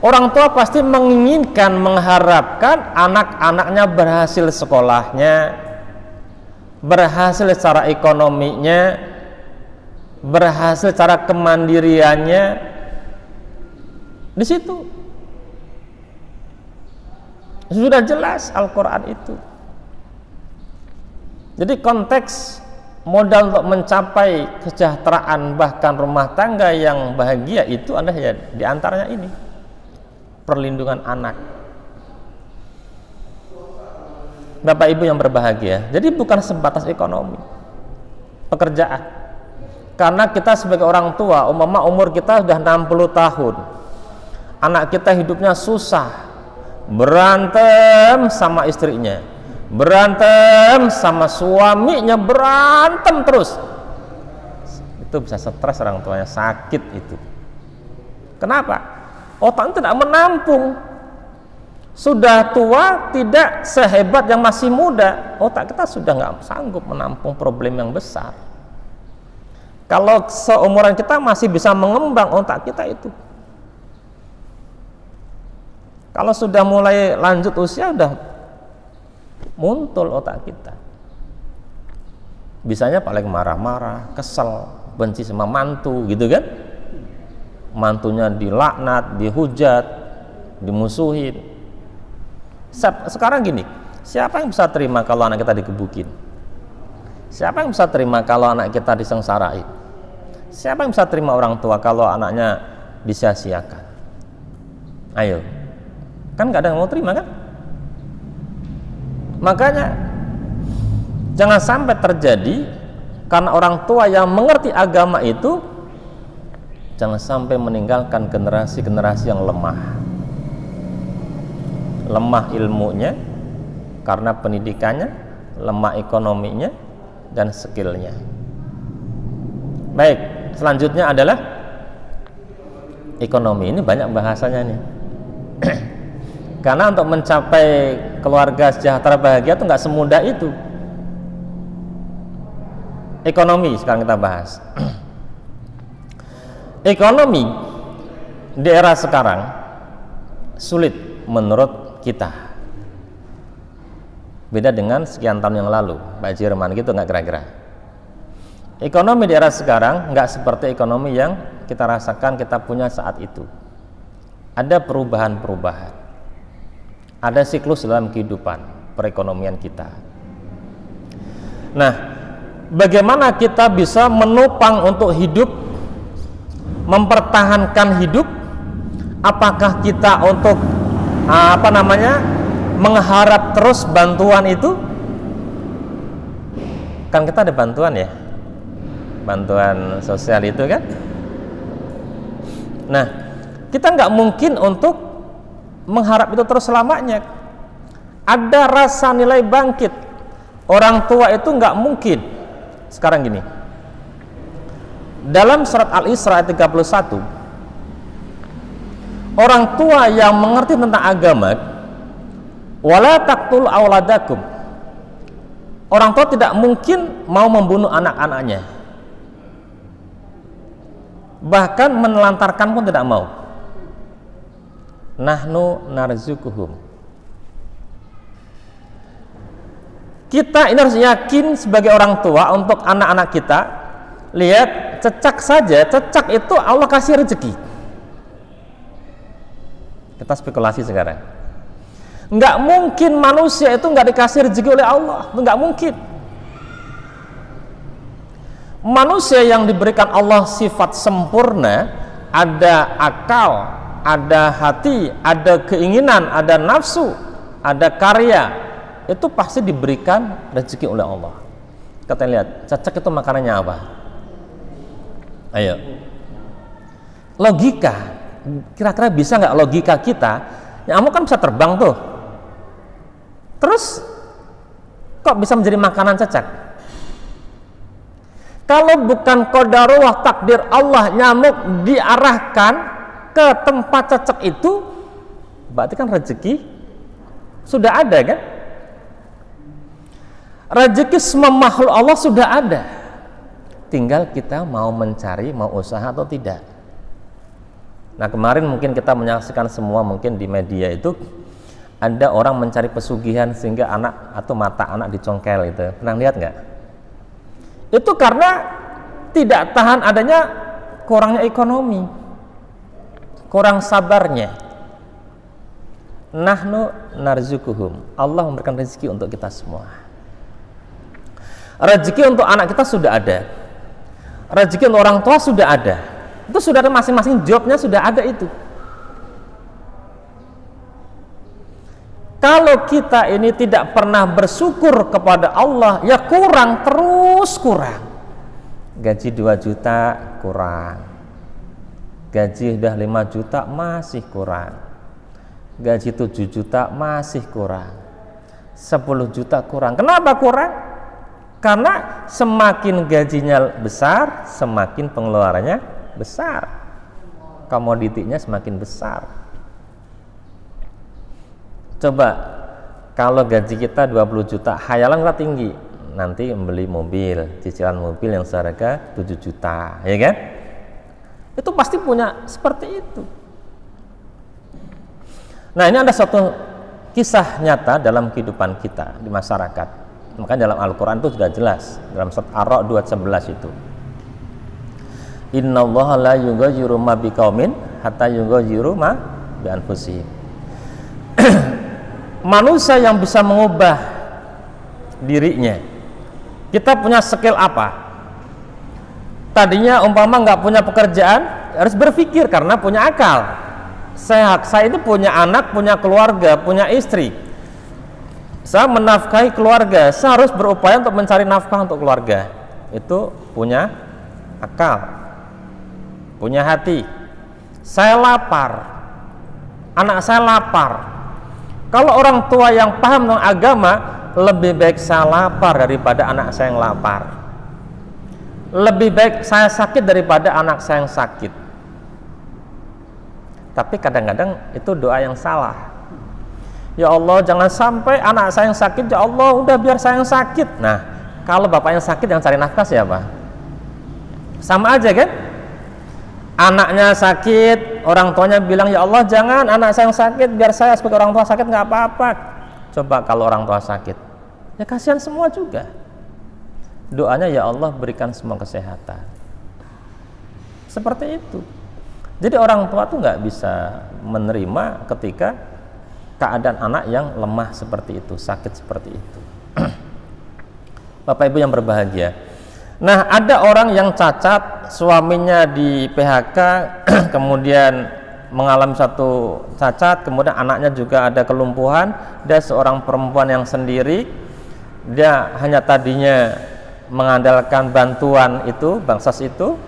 Orang tua pasti menginginkan, mengharapkan anak-anaknya berhasil sekolahnya, berhasil secara ekonominya, berhasil secara kemandiriannya. Di situ sudah jelas Al-Quran itu. Jadi konteks modal untuk mencapai kesejahteraan bahkan rumah tangga yang bahagia itu adalah ya diantaranya ini, perlindungan anak. Bapak Ibu yang berbahagia, jadi bukan sebatas ekonomi, pekerjaan. Karena kita sebagai orang tua, umpama umur kita sudah 60 tahun, anak kita hidupnya susah, berantem sama istrinya, berantem sama suaminya, berantem terus, itu bisa stres orang tuanya, sakit itu. Kenapa? Otak tidak menampung. Sudah tua tidak sehebat yang masih muda. Otak kita sudah nggak sanggup menampung problem yang besar. Kalau seumuran kita masih bisa mengembang otak kita itu. Kalau sudah mulai lanjut usia, udah muntul otak kita. Bisanya paling marah-marah, kesel, benci sama mantu, gitu kan? Mantunya dilaknat, dihujat, dimusuhin. Sekarang gini, siapa yang bisa terima kalau anak kita digebukin? Siapa yang bisa terima kalau anak kita disengsarain? Siapa yang bisa terima orang tua kalau anaknya disia-siakan? Ayo, kan gak ada yang mau terima kan? Makanya jangan sampai terjadi karena orang tua yang mengerti agama itu, jangan sampai meninggalkan generasi-generasi yang lemah ilmunya karena pendidikannya, lemah ekonominya dan skillnya. Baik, selanjutnya adalah ekonomi. Ini banyak bahasanya nih. Karena untuk mencapai keluarga sejahtera bahagia itu nggak semudah itu. Ekonomi sekarang kita bahas. Ekonomi di era sekarang sulit menurut kita. Beda dengan sekian tahun yang lalu, Pak Jerman gitu nggak kira-kira? Ekonomi di era sekarang nggak seperti ekonomi yang kita rasakan kita punya saat itu. Ada perubahan-perubahan, ada siklus dalam kehidupan perekonomian kita. Nah, bagaimana kita bisa menopang untuk hidup mempertahankan hidup? Apakah kita untuk mengharap terus bantuan itu? Kan kita ada bantuan ya, bantuan sosial itu kan. Nah, kita nggak mungkin untuk mengharap itu terus selamanya. Ada rasa nilai bangkit. Orang tua itu nggak mungkin. Sekarang gini, dalam surat Al-Isra ayat 31, orang tua yang mengerti tentang agama, wala taqtul auladakum, orang tua tidak mungkin mau membunuh anak-anaknya, bahkan menelantarkan pun tidak mau. Nahnu narzukuhum, kita ini harus yakin sebagai orang tua untuk anak-anak kita. Lihat, cecak saja, cecak itu Allah kasih rezeki. Kita spekulasi sekarang, nggak mungkin manusia itu nggak dikasih rezeki oleh Allah, itu nggak mungkin. Manusia yang diberikan Allah sifat sempurna, ada akal, ada hati, ada keinginan, ada nafsu, ada karya, itu pasti diberikan rezeki oleh Allah. Kita lihat, cecak itu makanannya apa? Ayo, logika, kira-kira bisa nggak logika kita? Nyamuk kan bisa terbang tuh, terus kok bisa menjadi makanan cecak? Kalau bukan qadarullah, takdir Allah, nyamuk diarahkan ke tempat cecak itu, berarti kan rezeki sudah ada kan? Rezeki semua makhluk Allah sudah ada, tinggal kita mau mencari, mau usaha atau tidak. Nah, kemarin mungkin kita menyaksikan semua mungkin di media itu, ada orang mencari pesugihan sehingga anak atau mata anak dicongkel itu. Pernah lihat nggak? Itu karena tidak tahan adanya kurangnya ekonomi, kurang sabarnya. Nahnu narzukuhum, Allah memberikan rezeki untuk kita semua. Rezeki untuk anak kita sudah ada, rezeki untuk orang tua sudah ada, itu sudah ada, masing-masing jobnya sudah ada itu. Kalau kita ini tidak pernah bersyukur kepada Allah, ya kurang, terus kurang. Gaji 2 juta kurang, gaji udah 5 juta masih kurang, gaji 7 juta masih kurang, 10 juta kurang. Kenapa kurang? Karena semakin gajinya besar, semakin pengeluarannya besar, komoditinya semakin besar. Coba kalau gaji kita 20 juta, hayalan kita tinggi, nanti membeli mobil, cicilan mobil yang seharga 7 juta, ya kan? Itu pasti punya seperti itu. Nah, ini ada suatu kisah nyata dalam kehidupan kita di masyarakat. Makanya dalam Al-Quran itu sudah jelas, dalam surat Ar-Ra'd 2:11 itu, innallaha la yughayyiru ma biqaumin hatta yughayyiru ma bi anfusihim. Manusia yang bisa mengubah dirinya. Kita punya skill apa? Tadinya umpama nggak punya pekerjaan, harus berpikir karena punya akal. Saya itu punya anak, punya keluarga, punya istri. Saya menafkahi keluarga, saya harus berupaya untuk mencari nafkah untuk keluarga. Itu punya akal, punya hati. Saya lapar, anak saya lapar. Kalau orang tua yang paham tentang agama, lebih baik saya lapar daripada anak saya yang lapar. Lebih baik saya sakit daripada anak saya yang sakit. Tapi kadang-kadang itu doa yang salah. Ya Allah, jangan sampai anak saya yang sakit. Ya Allah, udah biar saya yang sakit. Nah, kalau bapak yang sakit, yang cari nafkah siapa? Sama aja kan? Anaknya sakit, orang tuanya bilang, ya Allah jangan anak saya yang sakit, biar saya sebagai orang tua sakit nggak apa-apa. Coba kalau orang tua sakit, ya kasihan semua juga. Doanya, ya Allah berikan semua kesehatan. Seperti itu. Jadi orang tua tuh nggak bisa menerima ketika keadaan anak yang lemah seperti itu, sakit seperti itu. Bapak Ibu yang berbahagia, Nah, ada orang yang cacat, suaminya di PHK, kemudian mengalami satu cacat, kemudian anaknya juga ada kelumpuhan, dia seorang perempuan yang sendiri, dia hanya tadinya mengandalkan bantuan itu, bansos itu,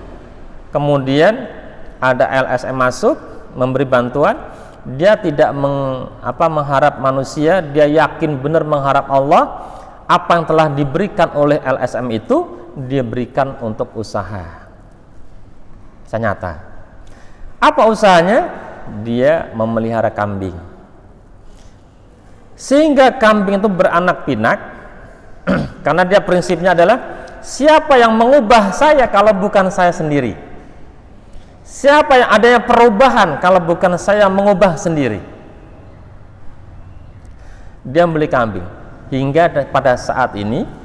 kemudian ada LSM masuk, memberi bantuan, dia tidak mengharap manusia, dia yakin benar mengharap Allah, apa yang telah diberikan oleh LSM itu, dia berikan untuk usaha. Saya nyata. Apa usahanya? Dia memelihara kambing. Sehingga kambing itu beranak pinak, karena dia prinsipnya adalah siapa yang mengubah saya kalau bukan saya sendiri? Siapa yang adanya perubahan kalau bukan saya mengubah sendiri? Dia membeli kambing. Hingga pada saat ini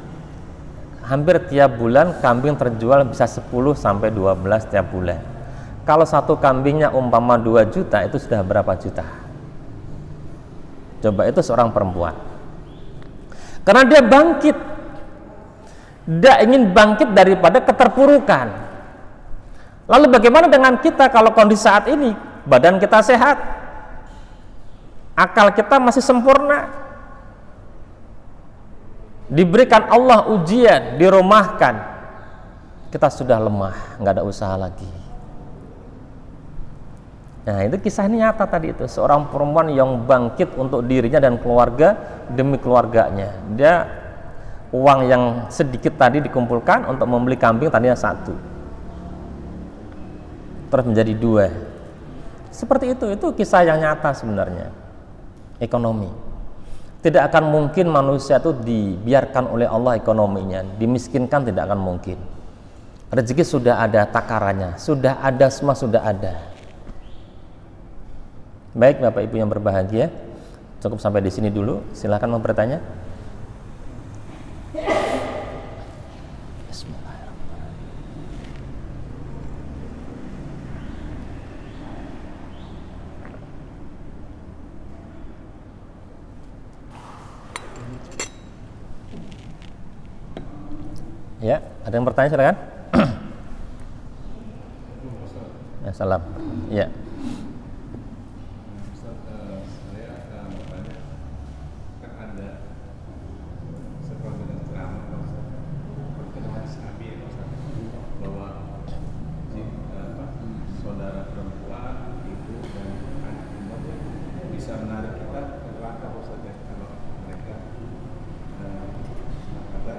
hampir tiap bulan kambing terjual bisa 10 sampai 12 tiap bulan. Kalau satu kambingnya umpama 2 juta, itu sudah berapa juta? Coba, itu seorang perempuan. Karena dia bangkit. Dia ingin bangkit daripada keterpurukan. Lalu bagaimana dengan kita kalau kondisi saat ini? Badan kita sehat, akal kita masih sempurna, diberikan Allah ujian, dirumahkan, kita sudah lemah, nggak ada usaha lagi. Nah, itu kisah ini nyata tadi itu, seorang perempuan yang bangkit untuk dirinya dan keluarga demi keluarganya. Dia uang yang sedikit tadi dikumpulkan untuk membeli kambing, tadinya 1, terus menjadi 2. Seperti itu kisah yang nyata sebenarnya. Ekonomi. Tidak akan mungkin manusia itu dibiarkan oleh Allah ekonominya, dimiskinkan tidak akan mungkin. Rezeki sudah ada takarannya, sudah ada, semua sudah ada. Baik Bapak Ibu yang berbahagia, cukup sampai di sini dulu. Silakan mau bertanya. Ya, ada yang bertanya silakan. Ya, salam. Ya. Saya akan bertanya, kan ada seperti ceramah perkenaan Nabi bahwa saudara perempuan, ibu dan anak bisa menarik kita ke neraka kalau mereka kata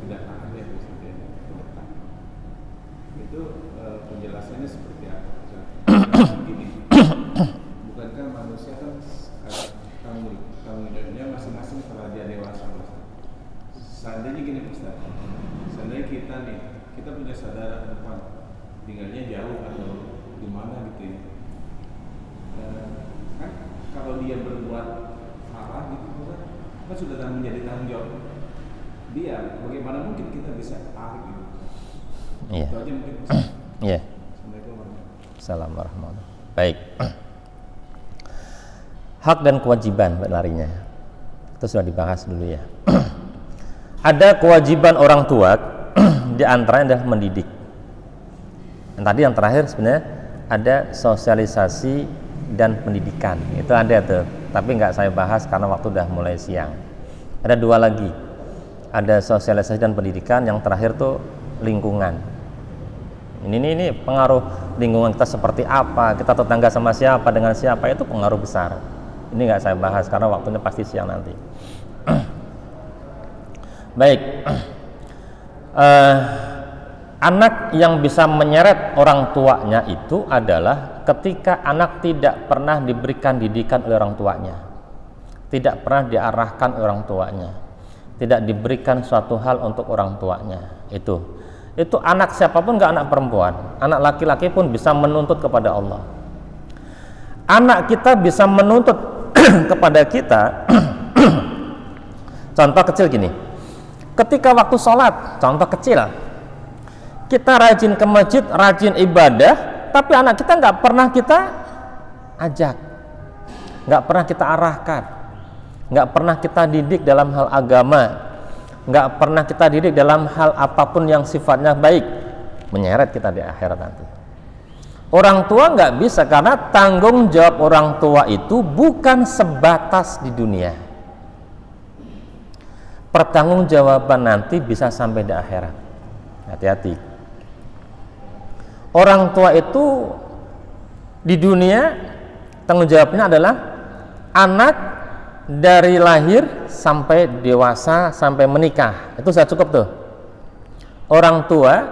tidak tahan ya itu penjelasannya seperti apa? Begini, bukankah manusia kan tanggung jawabnya masing-masing setelah dia dewasa? Seandainya gini Ustaz, seandainya kita punya saudara perempuan tinggalnya jauh atau di mana gitu ya, kan kalau dia berbuat salah gitu kan sudah menjadi tanggung jawab dia, bagaimana mungkin kita bisa tarik gitu? Iya. Itu aja mungkin. Iya. Assalamualaikum warahmatullahi wabarakatuh. Baik. Hak dan kewajiban larinya. Itu sudah dibahas dulu ya. Ada kewajiban orang tua di antaranya adalah mendidik. Dan tadi yang terakhir sebenarnya ada sosialisasi dan pendidikan. Itu ada tuh, tapi nggak saya bahas karena waktu udah mulai siang. Ada 2 lagi. Ada sosialisasi dan pendidikan, yang terakhir tuh lingkungan. Ini pengaruh lingkungan kita seperti apa, kita tetangga sama siapa, dengan siapa, itu pengaruh besar. Ini nggak saya bahas karena waktunya pasti siang nanti. Baik, anak yang bisa menyeret orang tuanya itu adalah ketika anak tidak pernah diberikan didikan oleh orang tuanya, tidak pernah diarahkan oleh orang tuanya, tidak diberikan suatu hal untuk orang tuanya. Itu anak siapapun, nggak anak perempuan, anak laki-laki pun bisa menuntut kepada Allah. Anak kita bisa menuntut kepada kita. Contoh kecil gini, ketika waktu sholat, contoh kecil, kita rajin ke masjid, rajin ibadah, tapi anak kita nggak pernah kita ajak, nggak pernah kita arahkan, nggak pernah kita didik dalam hal agama. nggak pernah kita didik dalam hal apapun yang sifatnya baik, menyeret kita di akhirat nanti. Orang tua nggak bisa, karena tanggung jawab orang tua itu bukan sebatas di dunia. Pertanggungjawaban nanti bisa sampai di akhirat. Hati-hati. Orang tua itu di dunia tanggung jawabnya adalah anak dari lahir sampai dewasa, sampai menikah. Itu sudah cukup tuh. Orang tua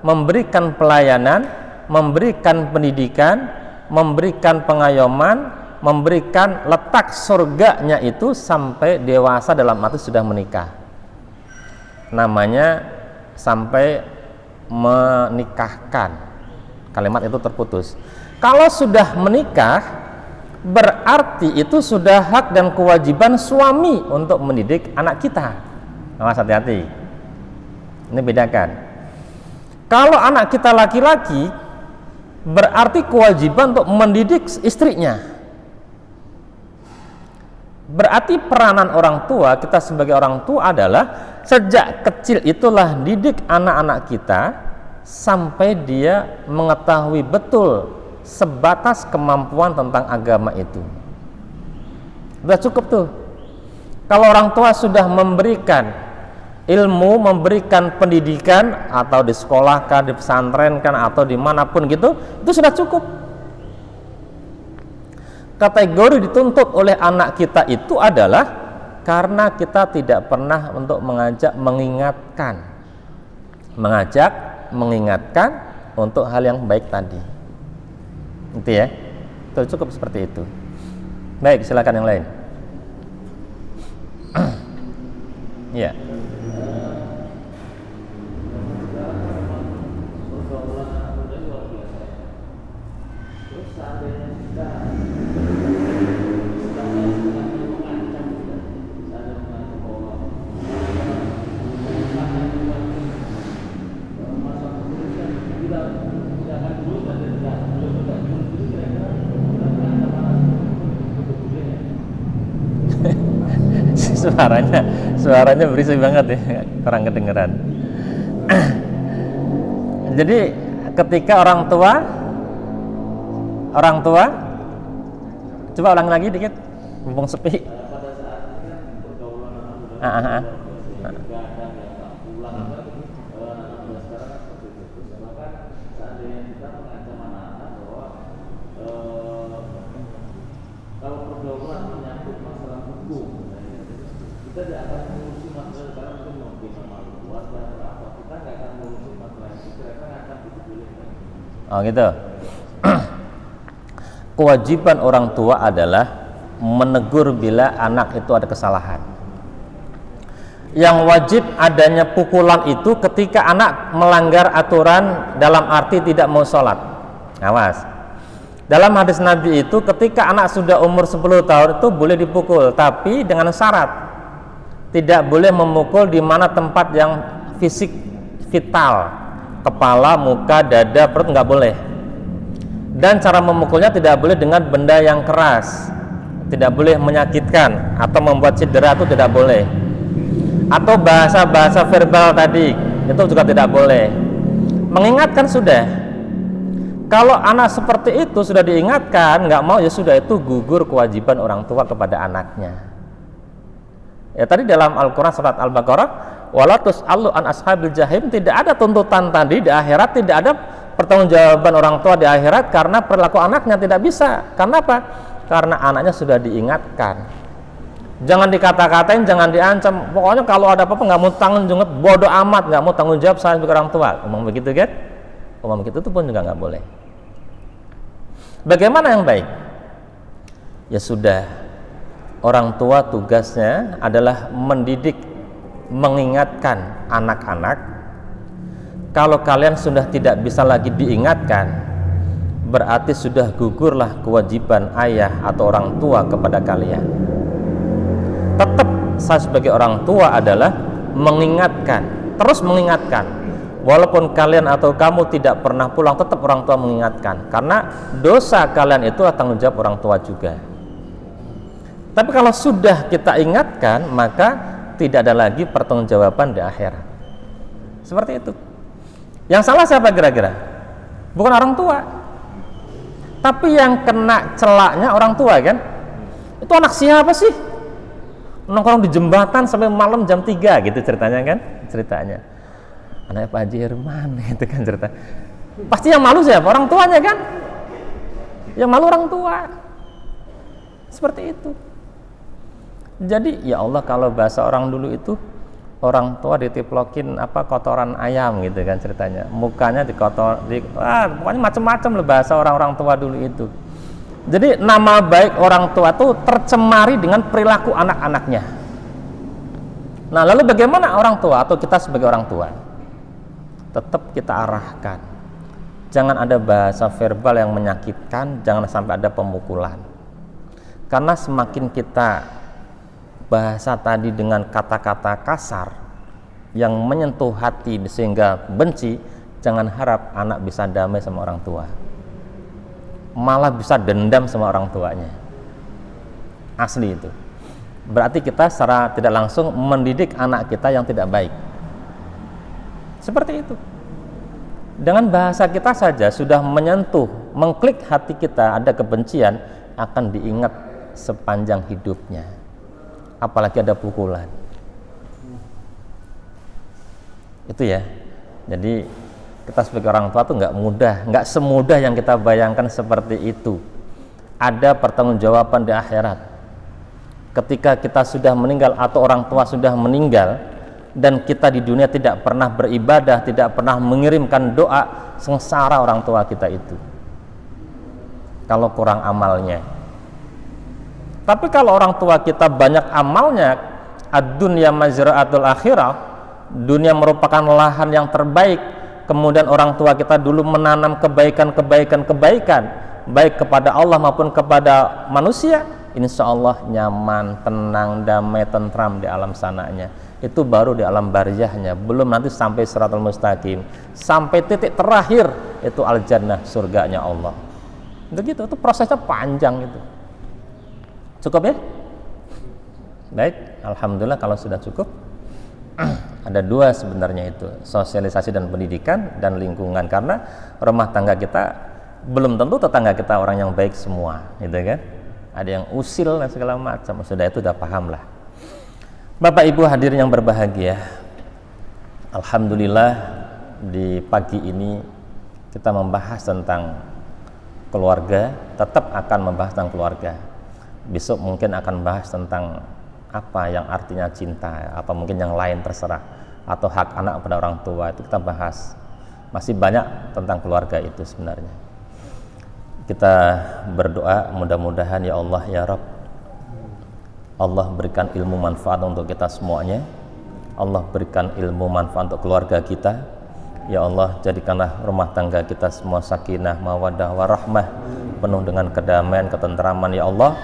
memberikan pelayanan, memberikan pendidikan, memberikan pengayoman, memberikan letak surganya itu sampai dewasa, dalam arti sudah menikah. Namanya sampai menikahkan. Kalimat itu terputus. Kalau sudah menikah, berarti itu sudah hak dan kewajiban suami untuk mendidik anak kita. Awas, hati-hati. Ini bedakan. Kalau anak kita laki-laki, berarti kewajiban untuk mendidik istrinya. Berarti peranan orang tua, kita sebagai orang tua adalah sejak kecil itulah didik anak-anak kita sampai dia mengetahui betul sebatas kemampuan tentang agama itu. Sudah cukup tuh. Kalau orang tua sudah memberikan ilmu, memberikan pendidikan, atau di sekolah kan, di pesantren kan, atau dimanapun gitu, itu sudah cukup. Kategori dituntut oleh anak kita itu adalah karena kita tidak pernah untuk mengajak, mengingatkan untuk hal yang baik tadi. Itu ya, itu cukup seperti itu. Baik, silakan yang lain. Ya. suaranya berisik banget ya, kurang kedengeran. Jadi ketika orang tua coba ulang lagi dikit, mumpung sepi. Oh gitu. Kewajiban orang tua adalah menegur bila anak itu ada kesalahan. Yang wajib adanya pukulan itu ketika anak melanggar aturan dalam arti tidak mau sholat. Awas. Dalam hadis Nabi itu ketika anak sudah umur 10 tahun itu boleh dipukul, tapi dengan syarat tidak boleh memukul di mana tempat yang fisik vital. Kepala, muka, dada, perut nggak boleh. Dan cara memukulnya tidak boleh dengan benda yang keras, tidak boleh menyakitkan atau membuat cedera, itu tidak boleh. Atau bahasa-bahasa verbal tadi itu juga tidak boleh. Mengingatkan sudah. Kalau anak seperti itu sudah diingatkan, nggak mau, ya sudah, itu gugur kewajiban orang tua kepada anaknya. Ya tadi dalam Al-Quran surat Al-Baqarah, wala tus'alu an ashabil jahim, tidak ada tuntutan tadi di akhirat, tidak ada pertanggungjawaban orang tua di akhirat karena perilaku anaknya, tidak bisa. Karena apa? Karena anaknya sudah diingatkan. Jangan dikata-katain, jangan diancam. Pokoknya kalau ada apa-apa nggak mau tanggung jawab, bodoh amat, nggak mau tanggung jawab saya sebagai orang tua. Ngomong begitu kan? Ngomong begitu itu pun juga nggak boleh. Bagaimana yang baik? Ya sudah, orang tua tugasnya adalah mendidik, mengingatkan anak-anak. Kalau kalian sudah tidak bisa lagi diingatkan, berarti sudah gugurlah kewajiban ayah atau orang tua kepada kalian. Tetap saya sebagai orang tua adalah mengingatkan, terus mengingatkan. Walaupun kalian atau kamu tidak pernah pulang, tetap orang tua mengingatkan, karena dosa kalian itu tanggung jawab orang tua juga. Tapi kalau sudah kita ingatkan, maka tidak ada lagi pertanggungjawaban di akhirat. Seperti itu. Yang salah siapa kira-kira? Bukan orang tua, tapi yang kena celaknya orang tua kan. Itu anak siapa sih? Nongkrong di jembatan sampai malam jam 3 gitu ceritanya kan. Ceritanya anak Pak Haji Herman itu kan cerita. Pasti yang malu siapa? Orang tuanya kan. Yang malu orang tua. Seperti itu. Jadi ya Allah, kalau bahasa orang dulu itu, orang tua ditiplokin kotoran ayam gitu kan ceritanya. Mukanya pokoknya macam-macam lah bahasa orang-orang tua dulu itu. Jadi nama baik orang tua itu tercemari dengan perilaku anak-anaknya. Nah, lalu bagaimana orang tua atau kita sebagai orang tua? Tetap kita arahkan. Jangan ada bahasa verbal yang menyakitkan, jangan sampai ada pemukulan. Karena semakin kita bahasa tadi dengan kata-kata kasar yang menyentuh hati sehingga benci, jangan harap anak bisa damai sama orang tua, malah bisa dendam sama orang tuanya. Asli itu. Berarti kita secara tidak langsung mendidik anak kita yang tidak baik. Seperti itu. Dengan bahasa kita saja sudah menyentuh, mengklik hati kita, ada kebencian, akan diingat sepanjang hidupnya. Apalagi ada pukulan. Itu ya. Jadi kita sebagai orang tua tuh nggak semudah yang kita bayangkan seperti itu. Ada pertanggungjawaban di akhirat. Ketika kita sudah meninggal atau orang tua sudah meninggal dan kita di dunia tidak pernah beribadah, tidak pernah mengirimkan doa, sengsara orang tua kita itu. Kalau kurang amalnya. Tapi kalau orang tua kita banyak amalnya, ad-dunya mazra'atul akhirah, dunia merupakan lahan yang terbaik. Kemudian orang tua kita dulu menanam kebaikan, baik kepada Allah maupun kepada manusia, insya Allah nyaman, tenang, damai, tentram di alam sananya. Itu baru di alam barzahnya, belum nanti sampai siratal mustaqim, sampai titik terakhir itu al-jannah, surganya Allah. Begitu, itu prosesnya panjang itu. Cukup ya? Baik, alhamdulillah kalau sudah cukup. Ada dua sebenarnya itu, sosialisasi dan pendidikan dan lingkungan, karena rumah tangga kita belum tentu tetangga kita orang yang baik semua, gitu kan? Ada yang usil dan segala macam. Sudah itu udah paham lah. Bapak Ibu hadirin yang berbahagia, alhamdulillah di pagi ini kita membahas tentang keluarga, tetap akan membahas tentang keluarga. Besok mungkin akan bahas tentang apa yang artinya cinta, apa mungkin yang lain terserah, atau hak anak pada orang tua, itu kita bahas. Masih banyak tentang keluarga itu sebenarnya. Kita berdoa mudah-mudahan ya Allah ya Rabb, Allah berikan ilmu manfaat untuk kita semuanya. Allah berikan ilmu manfaat untuk keluarga kita. Ya Allah, jadikanlah rumah tangga kita semua sakinah, mawaddah, warahmah, penuh dengan kedamaian, ketentraman. Ya Allah,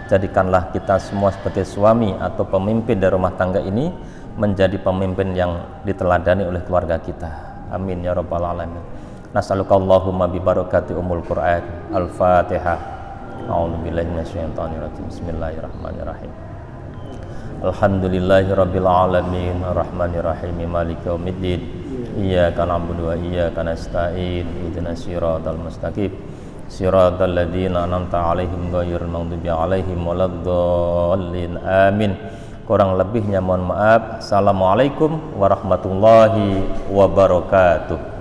jadikanlah kita semua sebagai suami atau pemimpin dari rumah tangga ini menjadi pemimpin yang diteladani oleh keluarga kita. Amin ya rabbal alamin. Nas'aluka Allahumma bi barakati umul Qur'an. Al-Fatihah. A'udzubillahi minasyaitonir rajim. Bismillahirrahmanirrahim. Alhamdulillahi rabbil alamin, arrahmanir rahim, maliki yaumiddin. Iyyaka na'budu wa iyyaka nasta'in. Ihdinas siratal mustaqim. Siratal ladzina an'amta 'alaihim ghairil maghdubi 'alaihim waladdallin. Amin. Kurang lebihnya mohon maaf. Assalamualaikum warahmatullahi wabarakatuh.